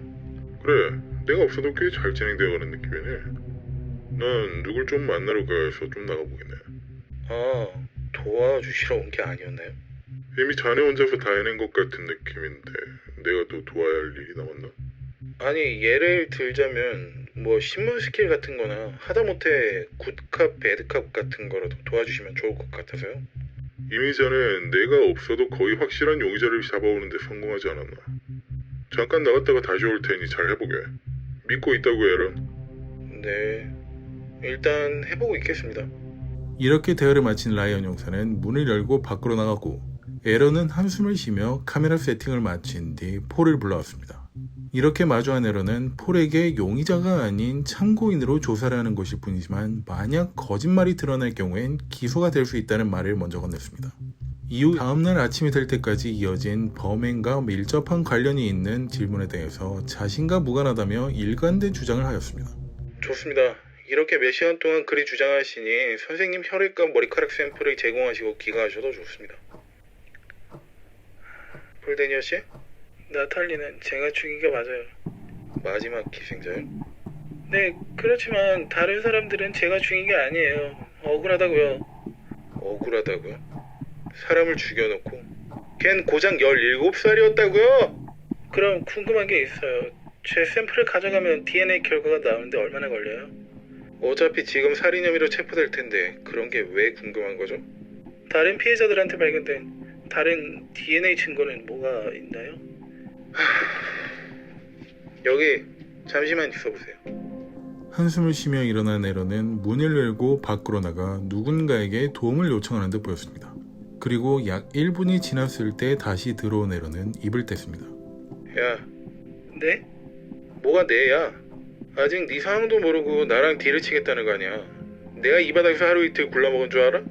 그래, 내가 없어도 꽤 잘 진행되어가는 느낌이네. 난 누굴 좀 만나러 가서 좀 나가보겠네. 도와주시러 온 게 아니었나요? 이미 자네 혼자서 다 해낸 것 같은 느낌인데 내가 또 도와야 할 일이 남았나? 아니, 예를 들자면 신문 스킬 같은 거나 하다못해 굿캅, 배드캅 같은 거라도 도와주시면 좋을 것 같아서요. 이미 자넨 내가 없어도 거의 확실한 용의자를 잡아오는데 성공하지 않았나? 잠깐 나갔다가 다시 올 테니 잘 해보게. 믿고 있다고 에런. 네, 일단 해보고 있겠습니다. 이렇게 대화를 마친 라이언 형사는 문을 열고 밖으로 나갔고 에런은 한숨을 쉬며 카메라 세팅을 마친 뒤 폴을 불러왔습니다. 이렇게 마주한 에런은 폴에게 용의자가 아닌 참고인으로 조사를 하는 것일 뿐이지만 만약 거짓말이 드러날 경우엔 기소가 될 수 있다는 말을 먼저 건넸습니다. 이후 다음날 아침이 될 때까지 이어진 범행과 밀접한 관련이 있는 질문에 대해서 자신과 무관하다며 일관된 주장을 하였습니다. 좋습니다. 이렇게 몇 시간 동안 그리 주장하시니 선생님 혈액과 머리카락 샘플을 제공하시고 귀가하셔도 좋습니다. 폴 데니어 씨? 나탈리는 제가 죽인 게 맞아요. 마지막 희생자요? 네, 그렇지만 다른 사람들은 제가 죽인 게 아니에요. 억울하다고요. 억울하다고요? 사람을 죽여놓고 걘 고작 17살이었다고요? 그럼 궁금한 게 있어요. 제 샘플을 가져가면 DNA 결과가 나오는데 얼마나 걸려요? 어차피 지금 살인 혐의로 체포될 텐데 그런 게 왜 궁금한 거죠? 다른 피해자들한테 발견된 다른 DNA 증거는 뭐가 있나요? 여기 잠시만 있어보세요. 한숨을 쉬며 일어난 에런은 문을 열고 밖으로 나가 누군가에게 도움을 요청하는 듯 보였습니다. 그리고 약 1분이 지났을 때 다시 들어온 에런은 입을 뗐습니다. 야, 네? 뭐가 네야? 아직 네 상황도 모르고 나랑 딜을 치겠다는 거 아니야. 내가 이 바닥에서 하루 이틀 굴러먹은 줄 알아?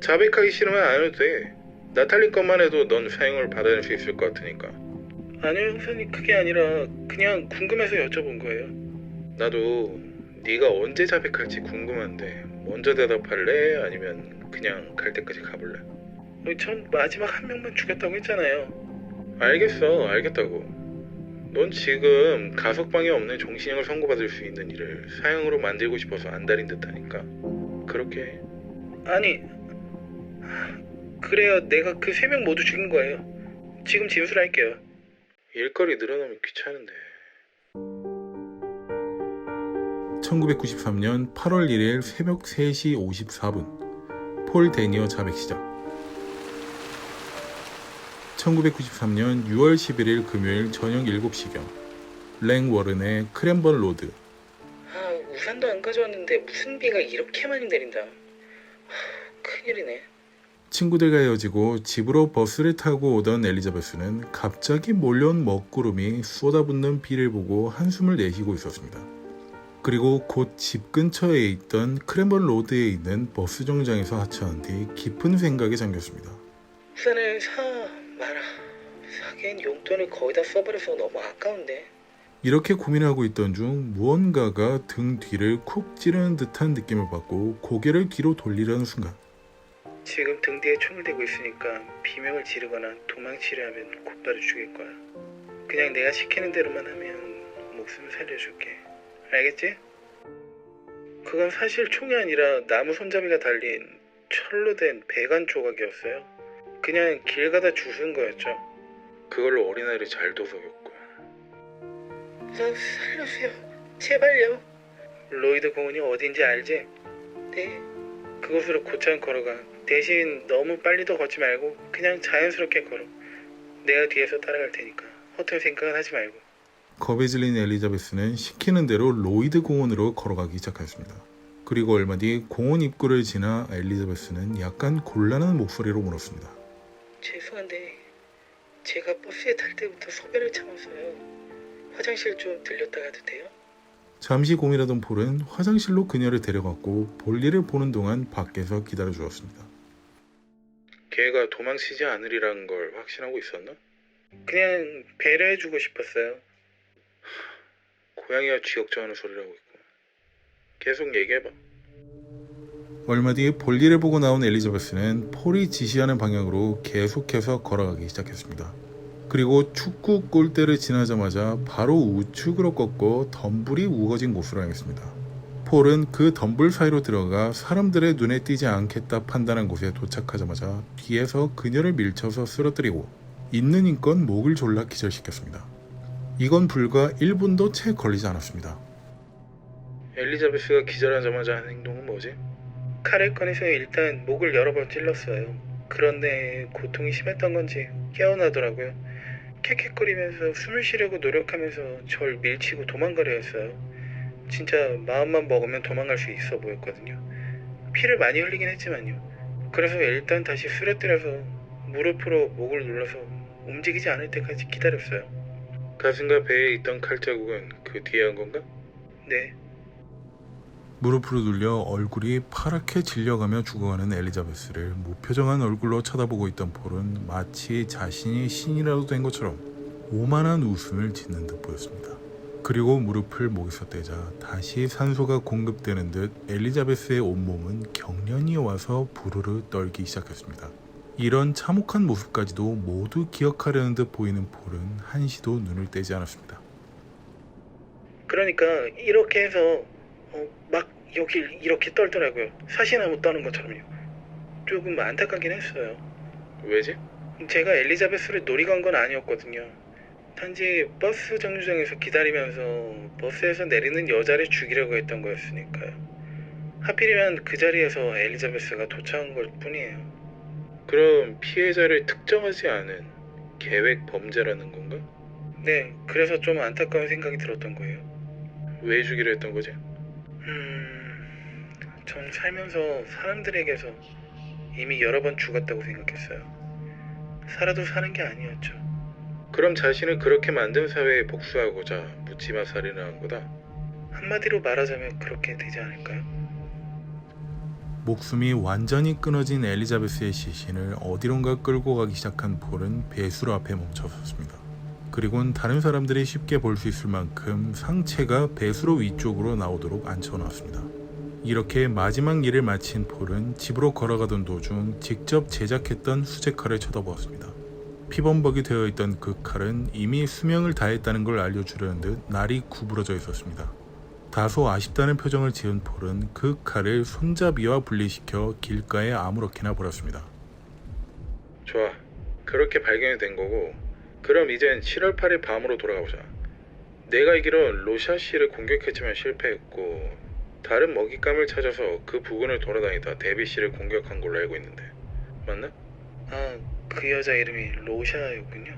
자백하기 싫으면 안 해도 돼. 나탈리 것만 해도 넌 사형을 받아낼 수 있을 것 같으니까. 아니요 형사님, 그게 아니라 그냥 궁금해서 여쭤본 거예요. 나도 네가 언제 자백할지 궁금한데 먼저 대답할래? 아니면 그냥 갈 때까지 가볼래? 전 마지막 한 명만 죽였다고 했잖아요. 알겠어, 알겠다고. 넌 지금 가석방이 없는 종신형을 선고받을 수 있는 일을 사형으로 만들고 싶어서 안달인 듯하니까 그렇게. 아니, 그래요. 내가 그 3명 모두 죽인 거예요. 지금 진술할게요. 일거리 늘어나면 귀찮은데. 1993년 8월 1일 새벽 3시 54분 폴 데니어 자백 시작. 1993년 6월 11일 금요일 저녁 7시경 랭 워른의 크랜번 로드. 우산도 안 가져왔는데 무슨 비가 이렇게 많이 내린다. 큰일이네. 친구들과 헤어지고 집으로 버스를 타고 오던 엘리자베스는 갑자기 몰려온 먹구름이 쏟아붓는 비를 보고 한숨을 내쉬고 있었습니다. 그리고 곧 집 근처에 있던 크랜번 로드에 있는 버스 정장에서 하차한 뒤 깊은 생각에 잠겼습니다. 우산을 사 마라. 사기엔 용돈을 거의 다 써버려서 너무 아까운데. 이렇게 고민하고 있던 중 무언가가 등 뒤를 쿡 찌르는 듯한 느낌을 받고 고개를 뒤로 돌리려는 순간 지금 등 뒤에 총을 대고 있으니까 비명을 지르거나 도망치려 하면 곧바로 죽일 거야. 그냥 내가 시키는 대로만 하면 목숨을 살려줄게. 알겠지? 그건 사실 총이 아니라 나무 손잡이가 달린 철로 된 배관 조각이었어요. 그냥 길 가다 주운 거였죠. 그걸로 어린아이를 잘 도석였고. 살려주세요. 제발요. 로이드 공원이 어딘지 알지? 네. 그곳으로 곧장 걸어가. 대신 너무 빨리도 걷지 말고 그냥 자연스럽게 걸어. 내가 뒤에서 따라갈 테니까 허탈 생각은 하지 말고. 겁에 질린 엘리자베스는 시키는 대로 로이드 공원으로 걸어가기 시작했습니다. 그리고 얼마 뒤 공원 입구를 지나 엘리자베스는 약간 곤란한 목소리로 물었습니다. 죄송한데 제가 버스에 탈 때부터 소변을 참았어요. 화장실 좀 들렸다 가도 돼요? 잠시 고민하던 폴은 화장실로 그녀를 데려갔고 볼일을 보는 동안 밖에서 기다려주었습니다. 걔가 도망치지 않으리라는 걸 확신하고 있었나? 그냥 배려해주고 싶었어요. 고양이가 쥐욕정하는 소리를 하고 있고. 계속 얘기해봐. 얼마 뒤 볼일을 보고 나온 엘리자베스는 폴이 지시하는 방향으로 계속해서 걸어가기 시작했습니다. 그리고 축구 골대를 지나자마자 바로 우측으로 꺾고 덤불이 우거진 곳으로 향했습니다. 폴은 그 덤불 사이로 들어가 사람들의 눈에 띄지 않겠다 판단한 곳에 도착하자마자 뒤에서 그녀를 밀쳐서 쓰러뜨리고 있는 힘껏 목을 졸라 기절시켰습니다. 이건 불과 1분도 채 걸리지 않았습니다. 엘리자베스가 기절하자마자 한 행동은 뭐지? 칼을 꺼내서 일단 목을 여러 번 찔렀어요. 그런데 고통이 심했던 건지 깨어나더라고요. 캑캑거리면서 숨을 쉬려고 노력하면서 절 밀치고 도망가려 했어요. 진짜 마음만 먹으면 도망갈 수 있어 보였거든요. 피를 많이 흘리긴 했지만요. 그래서 일단 다시 쓰러뜨려서 무릎으로 목을 눌러서 움직이지 않을 때까지 기다렸어요. 가슴과 배에 있던 칼자국은 그 뒤에 한 건가? 네. 무릎으로 눌려 얼굴이 파랗게 질려가며 죽어가는 엘리자베스를 무표정한 얼굴로 쳐다보고 있던 폴은 마치 자신이 신이라도 된 것처럼 오만한 웃음을 짓는 듯 보였습니다. 그리고 무릎을 목에서 떼자 다시 산소가 공급되는 듯 엘리자베스의 온몸은 경련이 와서 부르르 떨기 시작했습니다. 이런 참혹한 모습까지도 모두 기억하려는 듯 보이는 폴은 한시도 눈을 떼지 않았습니다. 그러니까 이렇게 해서 막 여길 이렇게 떨더라고요. 사시나무 떠는 것처럼요. 조금 안타깝긴 했어요. 왜지? 제가 엘리자베스를 노리고 한 건 아니었거든요. 단지 버스 정류장에서 기다리면서 버스에서 내리는 여자를 죽이려고 했던 거였으니까요. 하필이면 그 자리에서 엘리자베스가 도착한 걸 뿐이에요. 그럼 피해자를 특정하지 않은 계획 범죄라는 건가? 네, 그래서 좀 안타까운 생각이 들었던 거예요. 왜 죽이려 했던 거지? 전 살면서 사람들에게서 이미 여러 번 죽었다고 생각했어요. 살아도 사는 게 아니었죠. 그럼 자신을 그렇게 만든 사회에 복수하고자 묻지마 살인을 한 거다? 한마디로 말하자면 그렇게 되지 않을까요? 목숨이 완전히 끊어진 엘리자베스의 시신을 어디론가 끌고 가기 시작한 폴은 배수로 앞에 멈춰섰습니다. 그리고는 다른 사람들이 쉽게 볼 수 있을 만큼 상체가 배수로 위쪽으로 나오도록 앉혀놓았습니다. 이렇게 마지막 일을 마친 폴은 집으로 걸어가던 도중 직접 제작했던 수제칼을 쳐다보았습니다. 피범벅이 되어 있던 그 칼은 이미 수명을 다했다는 걸 알려주려는 듯 날이 구부러져 있었습니다. 다소 아쉽다는 표정을 지은 폴은 그 칼을 손잡이와 분리시켜 길가에 아무렇게나 버렸습니다. 좋아, 그렇게 발견이 된 거고, 그럼 이젠 7월 8일 밤으로 돌아가보자. 내가 알기로 로샤 씨를 공격했지만 실패했고, 다른 먹잇감을 찾아서 그 부근을 돌아다니다 데비 씨를 공격한 걸로 알고 있는데 맞나? 아, 그 여자 이름이 로샤였군요.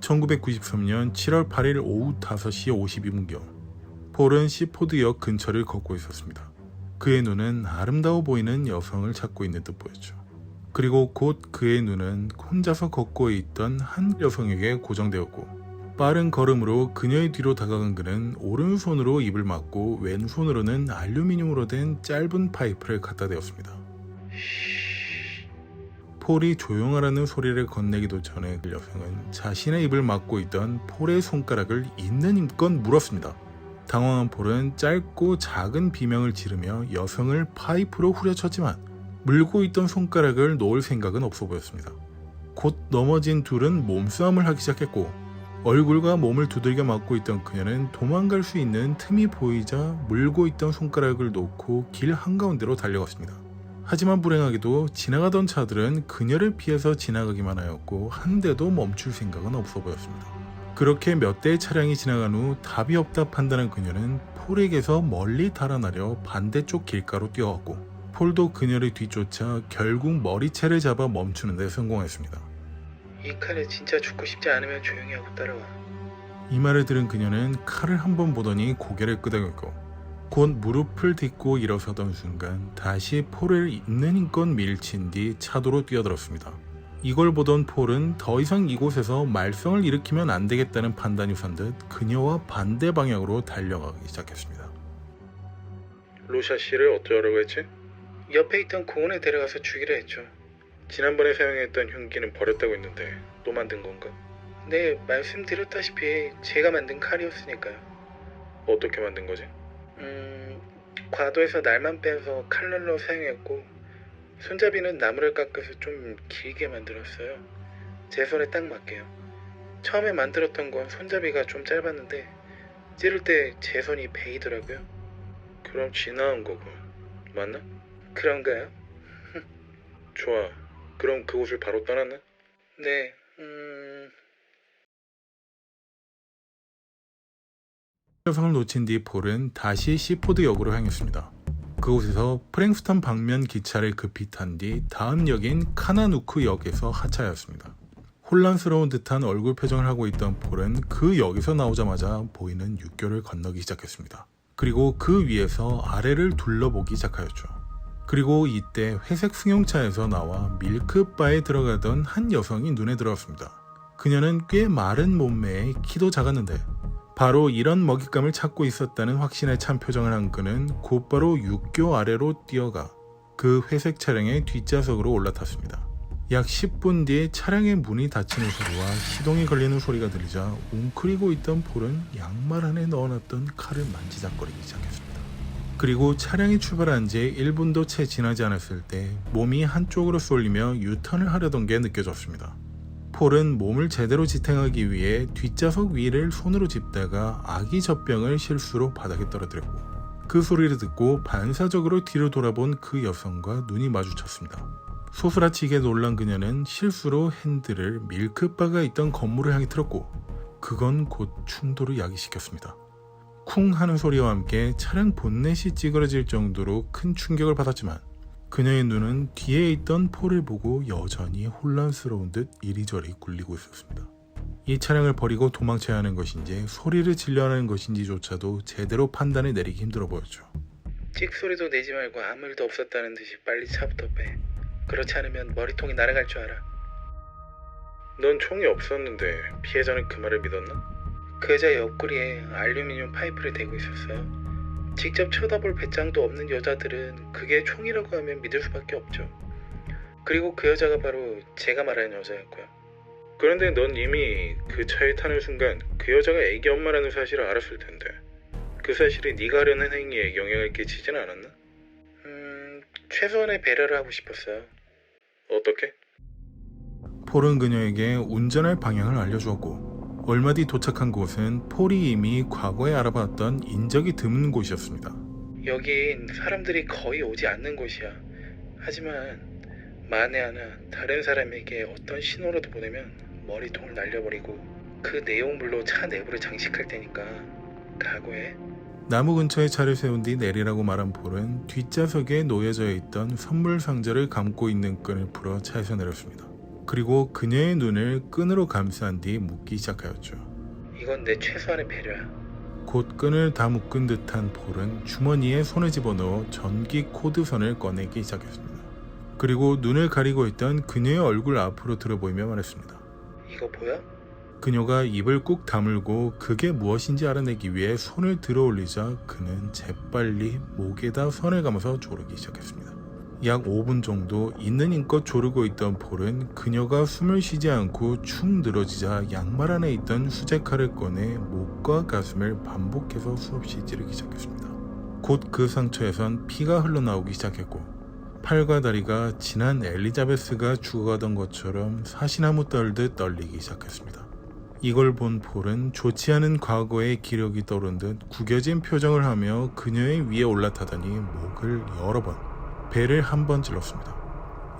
1993년 7월 8일 오후 5시 52분경 폴은 시포드역 근처를 걷고 있었습니다. 그의 눈은 아름다워 보이는 여성을 찾고 있는 듯 보였죠. 그리고 곧 그의 눈은 혼자서 걷고 있던 한 여성에게 고정되었고 빠른 걸음으로 그녀의 뒤로 다가간 그는 오른손으로 입을 막고 왼손으로는 알루미늄으로 된 짧은 파이프를 갖다 대었습니다. 폴이 조용하라는 소리를 건네기도 전에 그 여성은 자신의 입을 막고 있던 폴의 손가락을 있는 힘껏 물었습니다. 당황한 폴은 짧고 작은 비명을 지르며 여성을 파이프로 후려쳤지만 물고 있던 손가락을 놓을 생각은 없어 보였습니다. 곧 넘어진 둘은 몸싸움을 하기 시작했고 얼굴과 몸을 두들겨 맞고 있던 그녀는 도망갈 수 있는 틈이 보이자 물고 있던 손가락을 놓고 길 한가운데로 달려갔습니다. 하지만 불행하게도 지나가던 차들은 그녀를 피해서 지나가기만 하였고 한 대도 멈출 생각은 없어 보였습니다. 그렇게 몇 대의 차량이 지나간 후 답이 없다 판단한 그녀는 폴에게서 멀리 달아나려 반대쪽 길가로 뛰어갔고 폴도 그녀를 뒤쫓아 결국 머리채를 잡아 멈추는 데 성공했습니다. 이 칼에 진짜 죽고 싶지 않으면 조용히 하고 따라와. 이 말을 들은 그녀는 칼을 한번 보더니 고개를 끄덕였고 곧 무릎을 딛고 일어서던 순간 다시 폴을 있는 힘껏 밀친 뒤 차도로 뛰어들었습니다. 이걸 보던 폴은 더 이상 이곳에서 말썽을 일으키면 안 되겠다는 판단이 선 듯 그녀와 반대 방향으로 달려가기 시작했습니다. 로샤 씨를 어쩌라고 했지? 옆에 있던 공원에 데려가서 죽이려 했죠. 지난번에 사용했던 흉기는 버렸다고 했는데 또 만든 건가? 네, 말씀드렸다시피 제가 만든 칼이었으니까요. 어떻게 만든 거지? 과도에서 날만 빼서 칼날로 사용했고 손잡이는 나무를 깎아서 좀 길게 만들었어요. 제 손에 딱 맞게요. 처음에 만들었던 건 손잡이가 좀 짧았는데 찌를 때 제 손이 베이더라고요. 그럼 지나온 거군. 맞나? 그런가요? 좋아. 그럼 그곳을 바로 떠났나? 네, 여성을 놓친 뒤 폴은 다시 시포드 역으로 향했습니다. 그곳에서 프랭스턴 방면 기차를 급히 탄 뒤 다음 역인 카나누크 역에서 하차하였습니다. 혼란스러운 듯한 얼굴 표정을 하고 있던 폴은 그 역에서 나오자마자 보이는 육교를 건너기 시작했습니다. 그리고 그 위에서 아래를 둘러보기 시작하였죠. 그리고 이때 회색 승용차에서 나와 밀크바에 들어가던 한 여성이 눈에 들어왔습니다. 그녀는 꽤 마른 몸매에 키도 작았는데 바로 이런 먹잇감을 찾고 있었다는 확신에 찬 표정을 한 그는 곧바로 육교 아래로 뛰어가 그 회색 차량의 뒷좌석으로 올라탔습니다. 약 10분 뒤에 차량의 문이 닫히는 소리와 시동이 걸리는 소리가 들리자 웅크리고 있던 폴은 양말 안에 넣어놨던 칼을 만지작거리기 시작했습니다. 그리고 차량이 출발한 지 1분도 채 지나지 않았을 때 몸이 한쪽으로 쏠리며 유턴을 하려던 게 느껴졌습니다. 폴은 몸을 제대로 지탱하기 위해 뒷좌석 위를 손으로 짚다가 아기 젖병을 실수로 바닥에 떨어뜨렸고 그 소리를 듣고 반사적으로 뒤로 돌아본 그 여성과 눈이 마주쳤습니다. 소스라치게 놀란 그녀는 실수로 핸들을 밀크바가 있던 건물을 향해 틀었고 그건 곧 충돌을 야기시켰습니다. 쿵 하는 소리와 함께 차량 본넷이 찌그러질 정도로 큰 충격을 받았지만 그녀의 눈은 뒤에 있던 폴을 보고 여전히 혼란스러운 듯 이리저리 굴리고 있었습니다. 이 차량을 버리고 도망쳐야 하는 것인지 소리를 질려야 하는 것인지조차도 제대로 판단을 내리기 힘들어 보였죠. 찍소리도 내지 말고 아무 일도 없었다는 듯이 빨리 차부터 빼. 그렇지 않으면 머리통이 날아갈 줄 알아. 넌 총이 없었는데 피해자는 그 말을 믿었나? 그 여자 옆구리에 알루미늄 파이프를 대고 있었어요. 직접 쳐다볼 배짱도 없는 여자들은 그게 총이라고 하면 믿을 수밖에 없죠. 그리고 그 여자가 바로 제가 말하는 여자였고요. 그런데 넌 이미 그 차에 타는 순간 그 여자가 애기 엄마라는 사실을 알았을 텐데 그 사실이 네가 하려는 행위에 영향을 끼치진 않았나? 최소한의 배려를 하고 싶었어요. 어떻게? 폴은 그녀에게 운전할 방향을 알려주었고 얼마 뒤 도착한 곳은 폴이 이미 과거에 알아봤던 인적이 드문 곳이었습니다. 여긴 사람들이 거의 오지 않는 곳이야. 하지만 만에 하나 다른 사람에게 어떤 신호라도 보내면 머리통을 날려버리고 그 내용물로 차 내부를 장식할 테니까 각오해. 나무 근처에 차를 세운 뒤 내리라고 말한 폴은 뒷좌석에 놓여져 있던 선물 상자를 감고 있는 끈을 풀어 차에서 내렸습니다. 그리고 그녀의 눈을 끈으로 감싼 뒤 묶기 시작하였죠. 이건 내 최소한의 배려야. 곧 끈을 다 묶은 듯한 폴은 주머니에 손을 집어넣어 전기 코드선을 꺼내기 시작했습니다. 그리고 눈을 가리고 있던 그녀의 얼굴 앞으로 들어보이며 말했습니다. 이거 보여? 그녀가 입을 꾹 다물고 그게 무엇인지 알아내기 위해 손을 들어 올리자 그는 재빨리 목에다 선을 감아서 조르기 시작했습니다. 약 5분 정도 있는 힘껏 조르고 있던 폴은 그녀가 숨을 쉬지 않고 축 늘어지자 양말 안에 있던 수제칼을 꺼내 목과 가슴을 반복해서 수없이 찌르기 시작했습니다. 곧 그 상처에선 피가 흘러나오기 시작했고 팔과 다리가 지난 엘리자베스가 죽어가던 것처럼 사시나무 떨듯 떨리기 시작했습니다. 이걸 본 폴은 좋지 않은 과거의 기력이 떠오른 듯 구겨진 표정을 하며 그녀의 위에 올라타더니 목을 여러 번, 배를 한 번 찔렀습니다.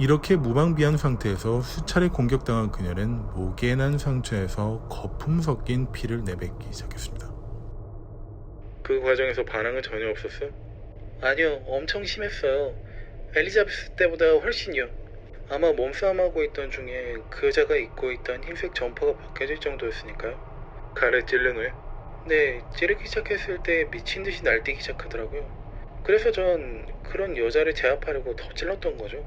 이렇게 무방비한 상태에서 수차례 공격당한 그녀는 목에 난 상처에서 거품 섞인 피를 내뱉기 시작했습니다. 그 과정에서 반항은 전혀 없었어? 아니요, 엄청 심했어요. 엘리자베스 때보다 훨씬요. 아마 몸싸움하고 있던 중에 그 여자가 입고 있던 흰색 점퍼가 벗겨질 정도였으니까요. 칼에 찔른 후에? 네, 찌르기 시작했을 때 미친 듯이 날뛰기 시작하더라고요. 그래서 전 그런 여자를 제압하려고 더 찔렀던 거죠.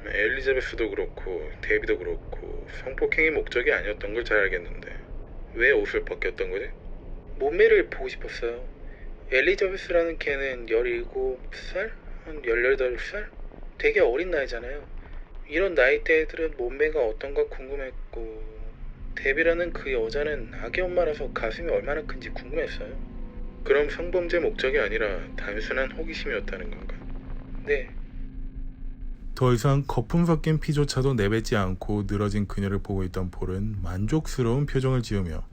엘리자베스도 그렇고 데이비도 그렇고 성폭행이 목적이 아니었던 걸 잘 알겠는데 왜 옷을 벗겼던 거지? 몸매를 보고 싶었어요. 엘리자베스라는 걔는 17살? 한 18살? 되게 어린 나이잖아요. 이런 나이대 애들은 몸매가 어떤가 궁금했고 데비라는 그 여자는 아기 엄마라서 가슴이 얼마나 큰지 궁금했어요. 그럼 성범죄 목적이 아니라 단순한 호기심이었다는 건가? 네. 더 이상 거품 섞인 피조차도 내뱉지 않고 늘어진 그녀를 보고 있던 폴은 만족스러운 표정을 지으며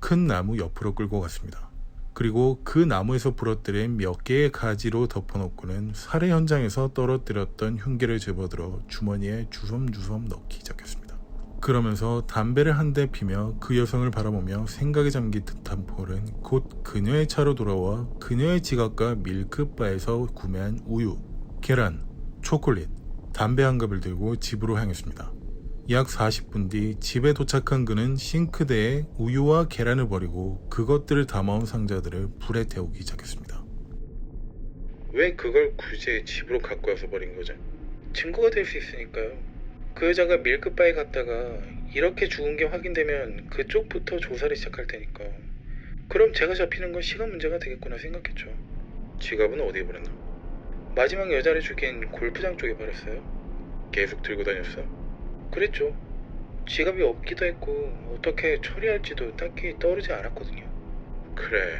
큰 나무 옆으로 끌고 갔습니다. 그리고 그 나무에서 부러뜨린 몇 개의 가지로 덮어놓고는 살해 현장에서 떨어뜨렸던 흉기를 집어들어 주머니에 주섬주섬 넣기 시작했습니다. 그러면서 담배를 한 대 피며 그 여성을 바라보며 생각에 잠긴 듯한 폴은 곧 그녀의 차로 돌아와 그녀의 지갑과 밀크바에서 구매한 우유, 계란, 초콜릿, 담배 한 갑을 들고 집으로 향했습니다. 약 40분 뒤 집에 도착한 그는 싱크대에 우유와 계란을 버리고 그것들을 담아온 상자들을 불에 태우기 시작했습니다. 왜 그걸 굳이 집으로 갖고 와서 버린 거죠? 증거가 될 수 있으니까요. 그 여자가 밀크바에 갔다가 이렇게 죽은 게 확인되면 그쪽부터 조사를 시작할 테니까. 그럼 제가 잡히는 건 시간 문제가 되겠구나 생각했죠. 지갑은 어디에 버렸나? 마지막 여자를 죽인 골프장 쪽에 버렸어요. 계속 들고 다녔어? 그랬죠. 지갑이 없기도 했고 어떻게 처리할지도 딱히 떠오르지 않았거든요. 그래.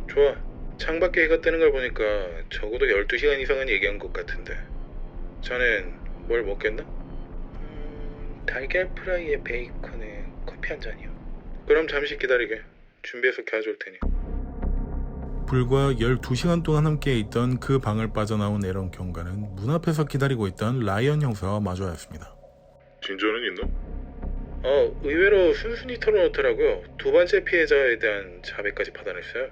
좋아. 창밖에 해가 뜨는 걸 보니까 적어도 12시간 이상은 얘기한 것 같은데 자넨 뭘 먹겠나? 달걀 프라이에 베이컨에 커피 한 잔이요. 그럼 잠시 기다리게. 준비해서 가져올 테니. 불과 12시간 동안 함께 있던 그 방을 빠져나온 에런 경관은 문 앞에서 기다리고 있던 라이언 형사와 마주하였습니다. 진전은 있나? 의외로 순순히 털어놓더라고요. 두 번째 피해자에 대한 자백까지 받아냈어요.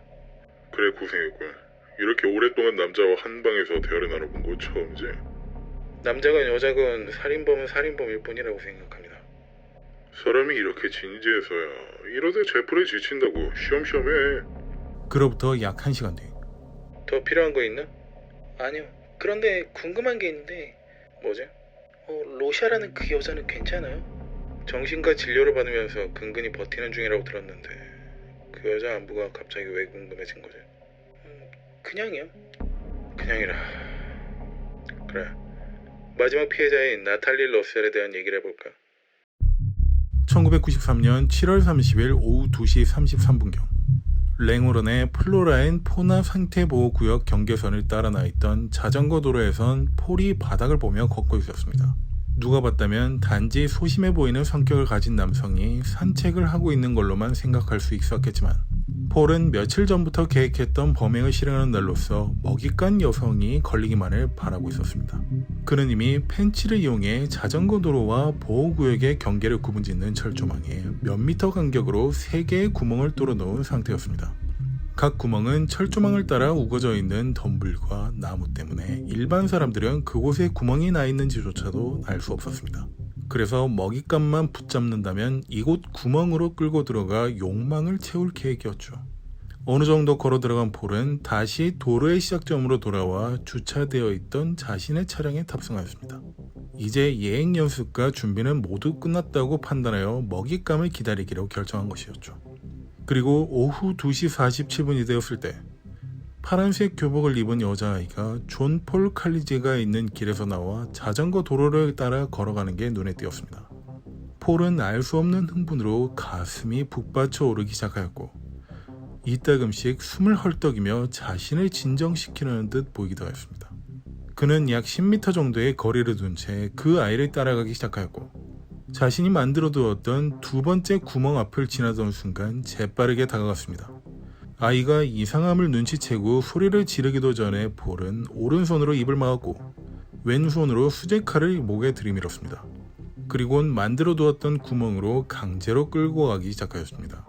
그래, 고생했군. 이렇게 오랫동안 남자와 한 방에서 대화를 나눠본 거 처음이지? 남자건 여자건 살인범은 살인범일 뿐이라고 생각합니다. 사람이 이렇게 진지해서야 이러다 재풀에 지친다고 쉬엄쉬엄 해. 그로부터 약 1시간 뒤 더 필요한 거 있나? 아니요. 그런데 궁금한 게 있는데 뭐지? 로샤라는 그 여자는 괜찮아요? 정신과 진료를 받으면서 근근히 버티는 중이라고 들었는데 그 여자 안부가 갑자기 왜 궁금해진 거지? 그냥이요. 그냥이라. 그래. 마지막 피해자인 나탈리 러셀에 대한 얘기를 해볼까? 1993년 7월 30일 오후 2시 33분경 랭오런의 플로라인 포나 상태보호구역 경계선을 따라 나 있던 자전거 도로에선 폴이 바닥을 보며 걷고 있었습니다. 누가 봤다면 단지 소심해 보이는 성격을 가진 남성이 산책을 하고 있는 걸로만 생각할 수 있었겠지만 폴은 며칠 전부터 계획했던 범행을 실행하는 날로서 먹잇간 여성이 걸리기만을 바라고 있었습니다. 그는 이미 펜치를 이용해 자전거 도로와 보호구역의 경계를 구분짓는 철조망에 몇 미터 간격으로 3개의 구멍을 뚫어놓은 상태였습니다. 각 구멍은 철조망을 따라 우거져 있는 덤불과 나무 때문에 일반 사람들은 그곳에 구멍이 나 있는지조차도 알 수 없었습니다. 그래서 먹잇감만 붙잡는다면 이곳 구멍으로 끌고 들어가 욕망을 채울 계획이었죠. 어느 정도 걸어 들어간 폴은 다시 도로의 시작점으로 돌아와 주차되어 있던 자신의 차량에 탑승하였습니다. 이제 예행 연습과 준비는 모두 끝났다고 판단하여 먹잇감을 기다리기로 결정한 것이었죠. 그리고 오후 2시 47분이 되었을 때 파란색 교복을 입은 여자아이가 존 폴 칼리지가 있는 길에서 나와 자전거 도로를 따라 걸어가는 게 눈에 띄었습니다. 폴은 알 수 없는 흥분으로 가슴이 북받쳐 오르기 시작하였고 이따금씩 숨을 헐떡이며 자신을 진정시키려는 듯 보이기도 하였습니다. 그는 약 10m 정도의 거리를 둔 채 그 아이를 따라가기 시작하였고 자신이 만들어 두었던 두 번째 구멍 앞을 지나던 순간 재빠르게 다가갔습니다. 아이가 이상함을 눈치채고 소리를 지르기도 전에 폴은 오른손으로 입을 막았고 왼손으로 수제칼을 목에 들이밀었습니다. 그리고는 만들어 두었던 구멍으로 강제로 끌고 가기 시작하였습니다.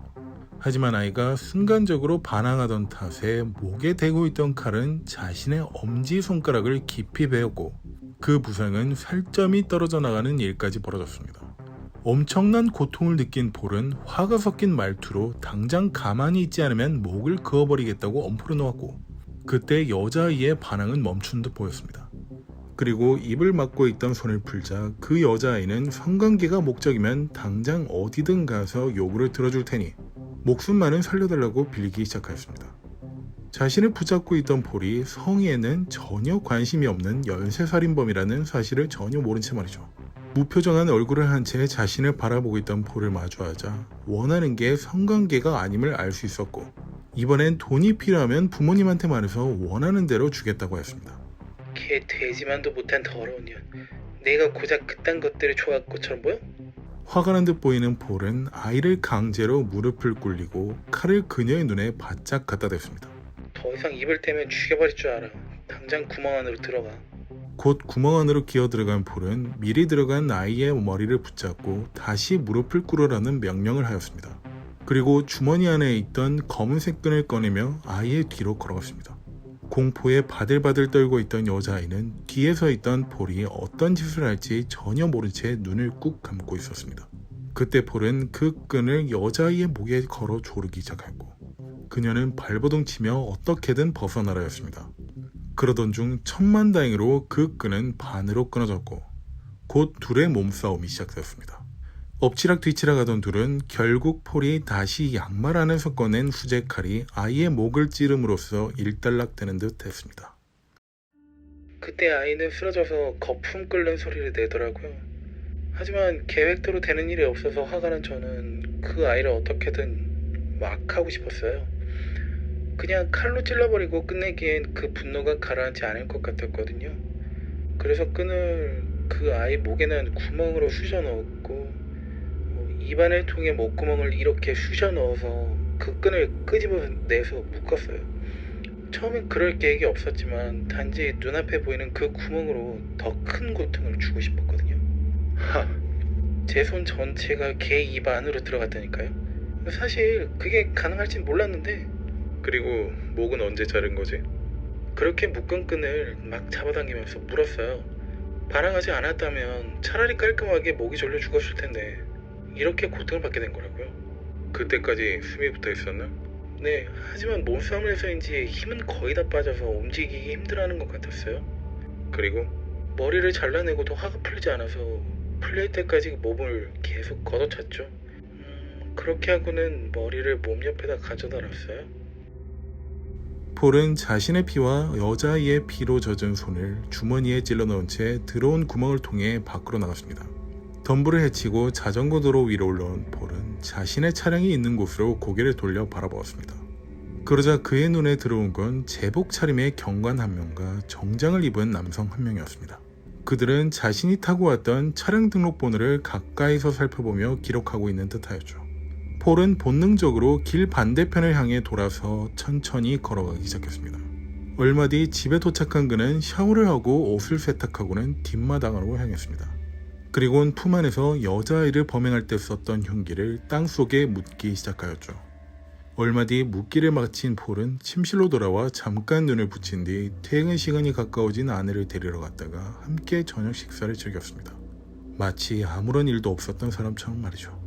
하지만 아이가 순간적으로 반항하던 탓에 목에 대고 있던 칼은 자신의 엄지손가락을 깊이 베었고 그 부상은 살점이 떨어져 나가는 일까지 벌어졌습니다. 엄청난 고통을 느낀 폴은 화가 섞인 말투로 당장 가만히 있지 않으면 목을 그어버리겠다고 엄포를 놓았고 그때 여자아이의 반항은 멈춘 듯 보였습니다. 그리고 입을 막고 있던 손을 풀자 그 여자아이는 성관계가 목적이면 당장 어디든 가서 요구를 들어줄 테니 목숨만은 살려달라고 빌리기 시작하였습니다. 자신을 붙잡고 있던 폴이 성희에는 전혀 관심이 없는 연쇄살인범이라는 사실을 전혀 모른 채 말이죠. 무표정한 얼굴을 한 채 자신을 바라보고 있던 폴을 마주하자 원하는 게 성관계가 아님을 알 수 있었고 이번엔 돈이 필요하면 부모님한테 말해서 원하는 대로 주겠다고 했습니다. 걔 돼지만도 못한 더러운 년. 내가 고작 그딴 것들을 좋아할 것처럼 보여? 화가 난 듯 보이는 폴은 아이를 강제로 무릎을 꿇리고 칼을 그녀의 눈에 바짝 갖다 댔습니다. 더 이상 입을 떼면 죽여버릴 줄 알아. 당장 구멍 안으로 들어가. 곧 구멍 안으로 기어 들어간 폴은 미리 들어간 아이의 머리를 붙잡고 다시 무릎을 꿇으라는 명령을 하였습니다. 그리고 주머니 안에 있던 검은색 끈을 꺼내며 아이의 뒤로 걸어갔습니다. 공포에 바들바들 떨고 있던 여자아이는 뒤에 서 있던 폴이 어떤 짓을 할지 전혀 모른 채 눈을 꾹 감고 있었습니다. 그때 폴은 그 끈을 여자아이의 목에 걸어 조르기 시작했고 그녀는 발버둥치며 어떻게든 벗어나려 했습니다. 그러던 중 천만다행으로 그 끈은 반으로 끊어졌고 곧 둘의 몸싸움이 시작되었습니다. 엎치락뒤치락 하던 둘은 결국 폴이 다시 양말 안에서 꺼낸 후제칼이 아이의 목을 찌름으로써 일단락되는 듯 했습니다. 그때 아이는 쓰러져서 거품 끓는 소리를 내더라고요. 하지만 계획대로 되는 일이 없어서 화가 난 저는 그 아이를 어떻게든 막 하고 싶었어요. 그냥 칼로 찔러버리고 끝내기엔 그 분노가 가라앉지 않을 것 같았거든요. 그래서 끈을 그 아이 목에 난 구멍으로 쑤셔 넣었고 입안을 통해 목구멍을 이렇게 쑤셔 넣어서 그 끈을 끄집어내서 묶었어요. 처음엔 그럴 계획이 없었지만 단지 눈앞에 보이는 그 구멍으로 더 큰 고통을 주고 싶었거든요. 제 손 전체가 걔 입 안으로 들어갔다니까요. 사실 그게 가능할진 몰랐는데. 그리고 목은 언제 자른 거지? 그렇게 묶은 끈을 막 잡아당기면서 물었어요. 반항하지 않았다면 차라리 깔끔하게 목이 졸려 죽었을 텐데 이렇게 고통을 받게 된 거라고요. 그때까지 숨이 붙어 있었나? 네, 하지만 몸싸움을 해서인지 힘은 거의 다 빠져서 움직이기 힘들어하는 것 같았어요. 그리고 머리를 잘라내고도 화가 풀리지 않아서 풀릴 때까지 몸을 계속 걷어찼죠. 그렇게 하고는 머리를 몸 옆에다 가져다 놨어요. 폴은 자신의 피와 여자아이의 피로 젖은 손을 주머니에 찔러 넣은 채 들어온 구멍을 통해 밖으로 나갔습니다. 덤불을 헤치고 자전거 도로 위로 올라온 폴은 자신의 차량이 있는 곳으로 고개를 돌려 바라보았습니다. 그러자 그의 눈에 들어온 건 제복 차림의 경관 한 명과 정장을 입은 남성 한 명이었습니다. 그들은 자신이 타고 왔던 차량 등록번호를 가까이서 살펴보며 기록하고 있는 듯하였죠. 폴은 본능적으로 길 반대편을 향해 돌아서 천천히 걸어가기 시작했습니다. 얼마 뒤 집에 도착한 그는 샤워를 하고 옷을 세탁하고는 뒷마당으로 향했습니다. 그리고는 품 안에서 여자아이를 범행할 때 썼던 흉기를 땅속에 묻기 시작하였죠. 얼마 뒤 묻기를 마친 폴은 침실로 돌아와 잠깐 눈을 붙인 뒤 퇴근 시간이 가까워진 아내를 데리러 갔다가 함께 저녁 식사를 즐겼습니다. 마치 아무런 일도 없었던 사람처럼 말이죠.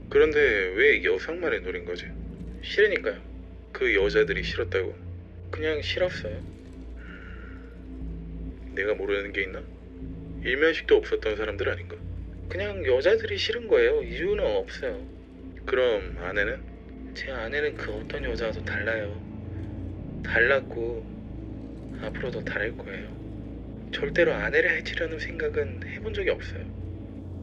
그런데 왜 여성만을 노린 거지? 싫으니까요. 그 여자들이 싫었다고. 그냥 싫었어요. 내가 모르는 게 있나? 일면식도 없었던 사람들 아닌가? 그냥 여자들이 싫은 거예요. 이유는 없어요. 그럼 아내는? 제 아내는 그 어떤 여자와도 달라요. 달랐고 앞으로도 다를 거예요. 절대로 아내를 해치려는 생각은 해본 적이 없어요.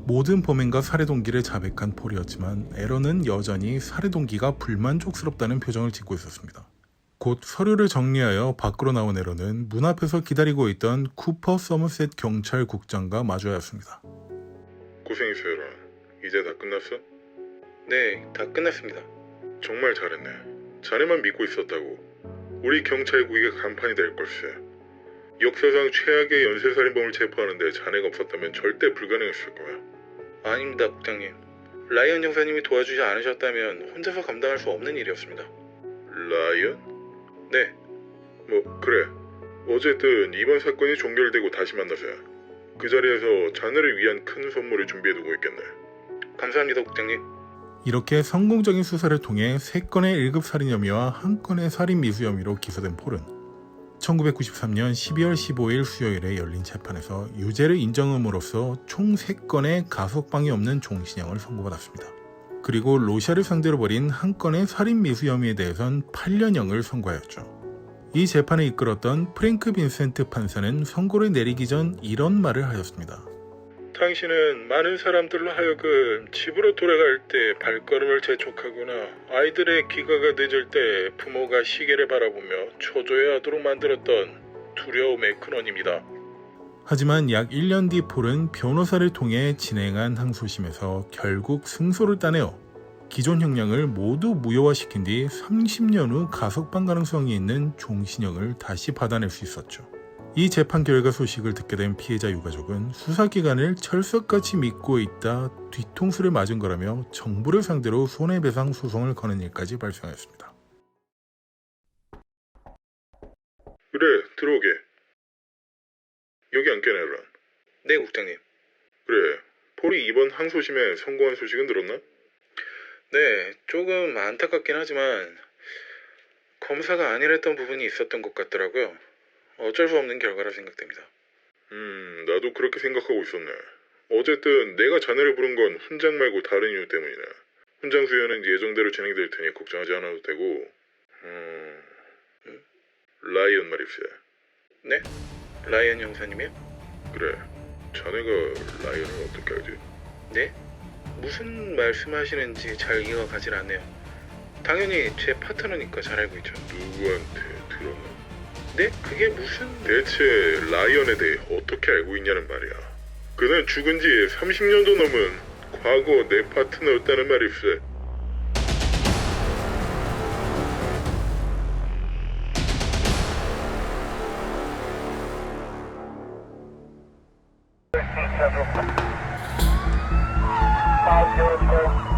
모든 범행과 살해 동기를 자백한 폴이었지만 에런은 여전히 살해 동기가 불만족스럽다는 표정을 짓고 있었습니다. 곧 서류를 정리하여 밖으로 나온 에런은 문 앞에서 기다리고 있던 쿠퍼 서머셋 경찰국장과 마주하였습니다. 고생했어, 에런. 이제 다 끝났어? 네, 다 끝났습니다. 정말 잘했네. 자네만 믿고 있었다고. 우리 경찰국에게 간판이 될 걸세. 역사상 최악의 연쇄살인범을 체포하는데 자네가 없었다면 절대 불가능했을 거야. 아닙니다, 국장님. 라이언 형사님이 도와주지 않으셨다면 혼자서 감당할 수 없는 일이었습니다. 라이언? 네, 뭐 그래. 어쨌든 이번 사건이 종결되고 다시 만나자. 그 자리에서 자네를 위한 큰 선물을 준비해두고 있겠네. 감사합니다, 국장님. 이렇게 성공적인 수사를 통해 3건의 1급 살인 혐의와 1건의 살인 미수 혐의로 기소된 폴은 1993년 12월 15일 수요일에 열린 재판에서 유죄를 인정함으로써 총 3건의 가석방이 없는 종신형을 선고받았습니다. 그리고 로샤를 상대로 벌인 1건의 살인 미수 혐의에 대해선 8년형을 선고하였죠. 이 재판을 이끌었던 프랭크 빈센트 판사는 선고를 내리기 전 이런 말을 하였습니다. 당신은 많은 사람들로 하여금 집으로 돌아갈 때 발걸음을 재촉하거나 아이들의 귀가가 늦을 때 부모가 시계를 바라보며 초조해하도록 만들었던 두려움의 근원입니다. 하지만 약 1년 뒤 폴은 변호사를 통해 진행한 항소심에서 결국 승소를 따내어 기존 형량을 모두 무효화시킨 뒤 30년 후 가석방 가능성이 있는 종신형을 다시 받아낼 수 있었죠. 이 재판 결과 소식을 듣게 된 피해자 유가족은 수사기관을 철석같이 믿고 있다 뒤통수를 맞은 거라며 정부를 상대로 손해배상 소송을 거는 일까지 발생했습니다. 그래, 들어오게. 여기 앉게, 에런. 네, 국장님. 그래, 폴이 이번 항소심에 성공한 소식은 들었나? 네, 조금 안타깝긴 하지만 검사가 아니랬던 부분이 있었던 것 같더라고요. 어쩔 수 없는 결과라 생각됩니다. 나도 그렇게 생각하고 있었네. 어쨌든 내가 자네를 부른 건 훈장 말고 다른 이유 때문이네. 훈장 수여는 예정대로 진행될 테니 걱정하지 않아도 되고, 라이언 말입세. 네? 라이언 형사님이요? 그래, 자네가 라이언을 어떻게 알지? 네? 무슨 말씀하시는지 잘 이해가 가질 않네요. 당연히 제 파트너니까 잘 알고 있죠. 누구한테 들었나? 네? 그게 무슨... 대체 라이언에 대해 어떻게 알고 있냐는 말이야. 그는 죽은 지 30년도 넘은 과거 내 파트너였다는 말일세. Five zero four.